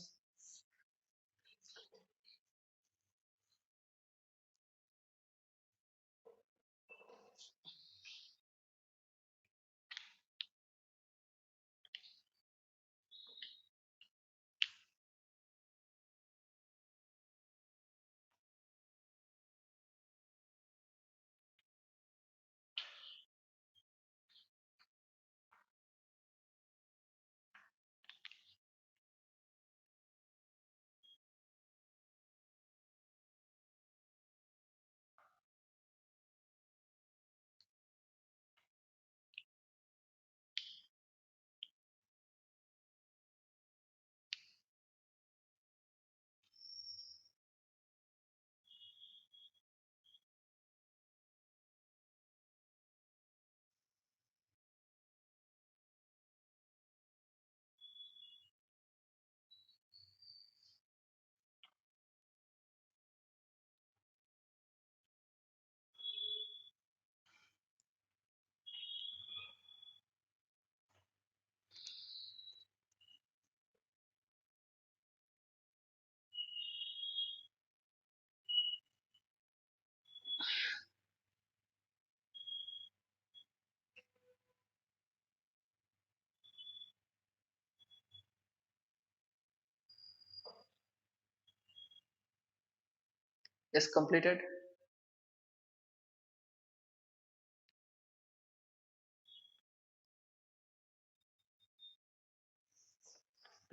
Yes, completed.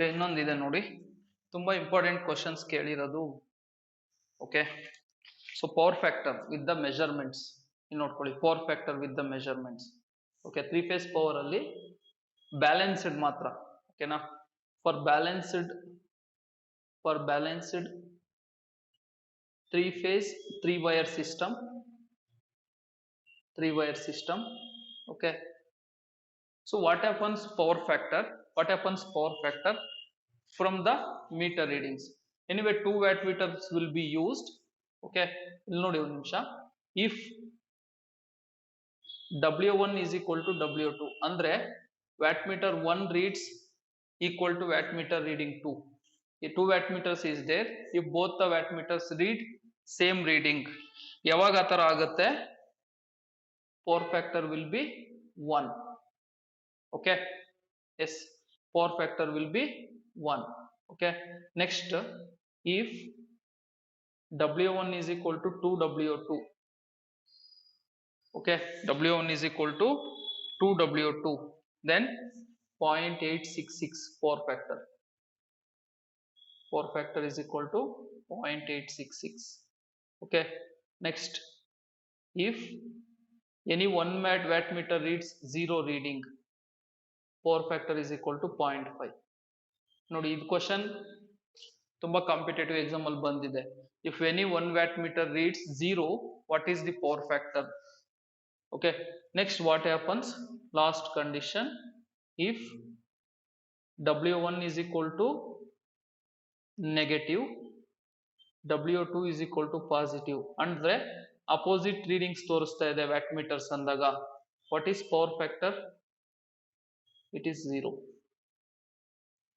ಇನ್ನೊಂದಿದೆ ನೋಡಿ, ತುಂಬಾ important questions ಕೇಳಿರೋದು. Okay, so power factor with the measurements ನೋಡ್ಕೊಳ್ಳಿ. Power factor with the measurements. Okay, 3 phase power ಅಲ್ಲಿ balanced ಮಾತ್ರ. ಓಕೆನಾ. For balanced 3 phase 3 wire system, 3 wire system. Okay, so what happens power factor from the meter readings? Anyway, 2 watt meters will be used. Okay, ಇಲ್ಲಿ ನೋಡಿ ಒಂದು ನಿಮಿಷ. If W1 is equal to W2 ಅಂದ್ರೆ watt meter 1 reads equal to watt meter reading 2. A 2 watt meters is there. If both the watt meters read same reading, ಯಾವಾಗ ಆ ತರ ಆಗುತ್ತೆ? Power factor will be 1. Okay, yes, power factor will be 1. Okay, next, if W1 is equal to 2W2, okay, W1 is equal to 2W2, then 0.866 power factor is equal to 0.866. Okay, next, if any 1 watt meter reads 0 reading, power factor is equal to 0.5. ನೋಡಿ, ಇದು question ತುಂಬಾ competitive exam ಅಲ್ಲಿ ಬಂದಿದೆ. If any 1 watt meter reads 0, what is the power factor? Okay, next, what happens? Last condition, if W1 is equal to negative, W2 is equal to positive ಅಂದ್ರೆ opposite readings ತೋರಿಸ್ತಾ ಇದೆ watt metres ಅಂದಾಗ, what is power factor? It is 0.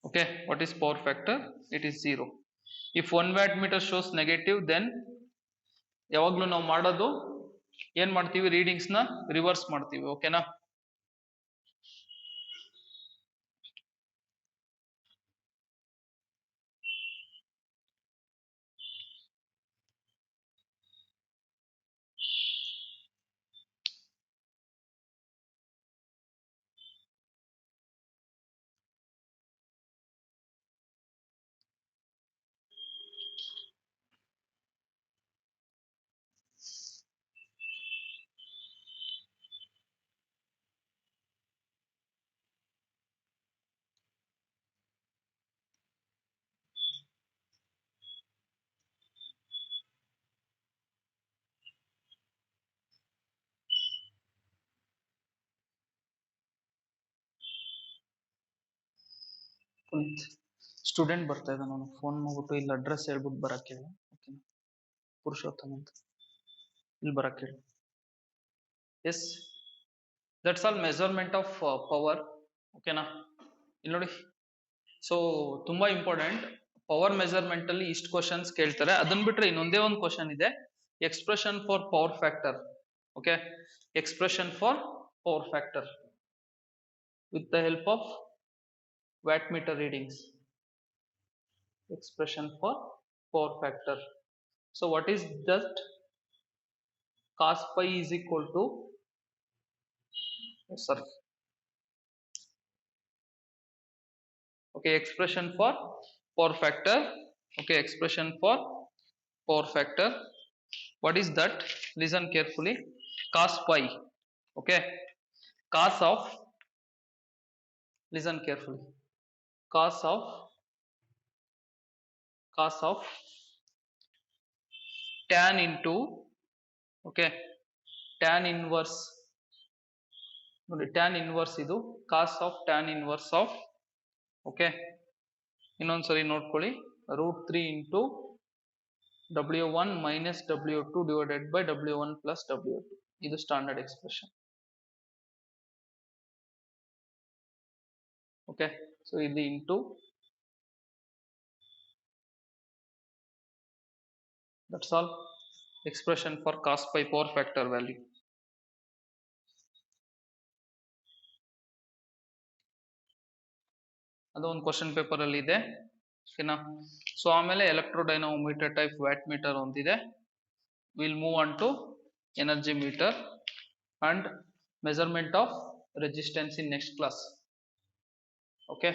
Okay, what is power factor? It is 0. If 1 watt meter shows negative, then ಯಾವಾಗಲೂ ನಾವು ಮಾಡೋದು ಏನ್ ಮಾಡ್ತೀವಿ, readings ನ ರಿವರ್ಸ್ ಮಾಡ್ತೀವಿ. ಓಕೆನಾ? ಸ್ಟೂಡೆಂಟ್ ಬರ್ತಾ ಇದ್ದ, ನಾನು ಫೋನ್ ಮಾಡ್ಬಿಟ್ಟು ಇಲ್ಲಿ ಅಡ್ರೆಸ್ ಹೇಳ್ಬಿಟ್ಟು ಬರಕ್ಕೆ ಹೇಳು. ಓಕೆ, ಪುರುಷೋತ್ತಮ್ ಅಂತ, ಇಲ್ಲಿ ಬರಕ್ಕೆ ಹೇಳು. Yes, that's all measurement of power. ಓಕೆನಾ? ಇಲ್ಲಿ ನೋಡಿ, ಸೊ ತುಂಬಾ ಇಂಪಾರ್ಟೆಂಟ್. ಪವರ್ ಮೆಜರ್ಮೆಂಟ್ ಅಲ್ಲಿ ಇಷ್ಟು ಕ್ವಶನ್ಸ್ ಕೇಳ್ತಾರೆ. ಅದನ್ನ ಬಿಟ್ರೆ ಇನ್ನೊಂದೇ ಒಂದು ಕ್ವಶನ್ ಇದೆ, expression for power factor. Okay, expression for power factor with the help of wattmeter readings. Expression for power factor. So what is that? Cos pi is equal to, sorry, okay, expression for power factor. Okay, expression for power factor. What is that? Listen carefully. Cos pi. Okay, cos of, listen carefully, cos of tan into, okay, tan inverse, ನೋಡಿ tan inverse ಇದು cos of tan inverse of, okay, ಇನ್ನೊಂದ್ಸರಿ ನೋಡ್ಕೊಳ್ಳಿ, √3 into W1 minus W2 divided by W1 plus W2. ಇದು standard expression. Okay, so ಇದು into, that's all, expression for cos pi power factor value. ಅದು ಒಂದು question paper ಅಲ್ಲಿ ಇದೆ. ಓಕೆನಾ? So ಆಮೇಲೆ ಎಲೆಕ್ಟ್ರೋಡೈನಮೋಮೀಟರ್ ಟೈಪ್ ವ್ಯಾಟ್ ಮೀಟರ್ ಒಂದಿದೆ. Will move on to energy meter and measurement of resistance in next class. Okay.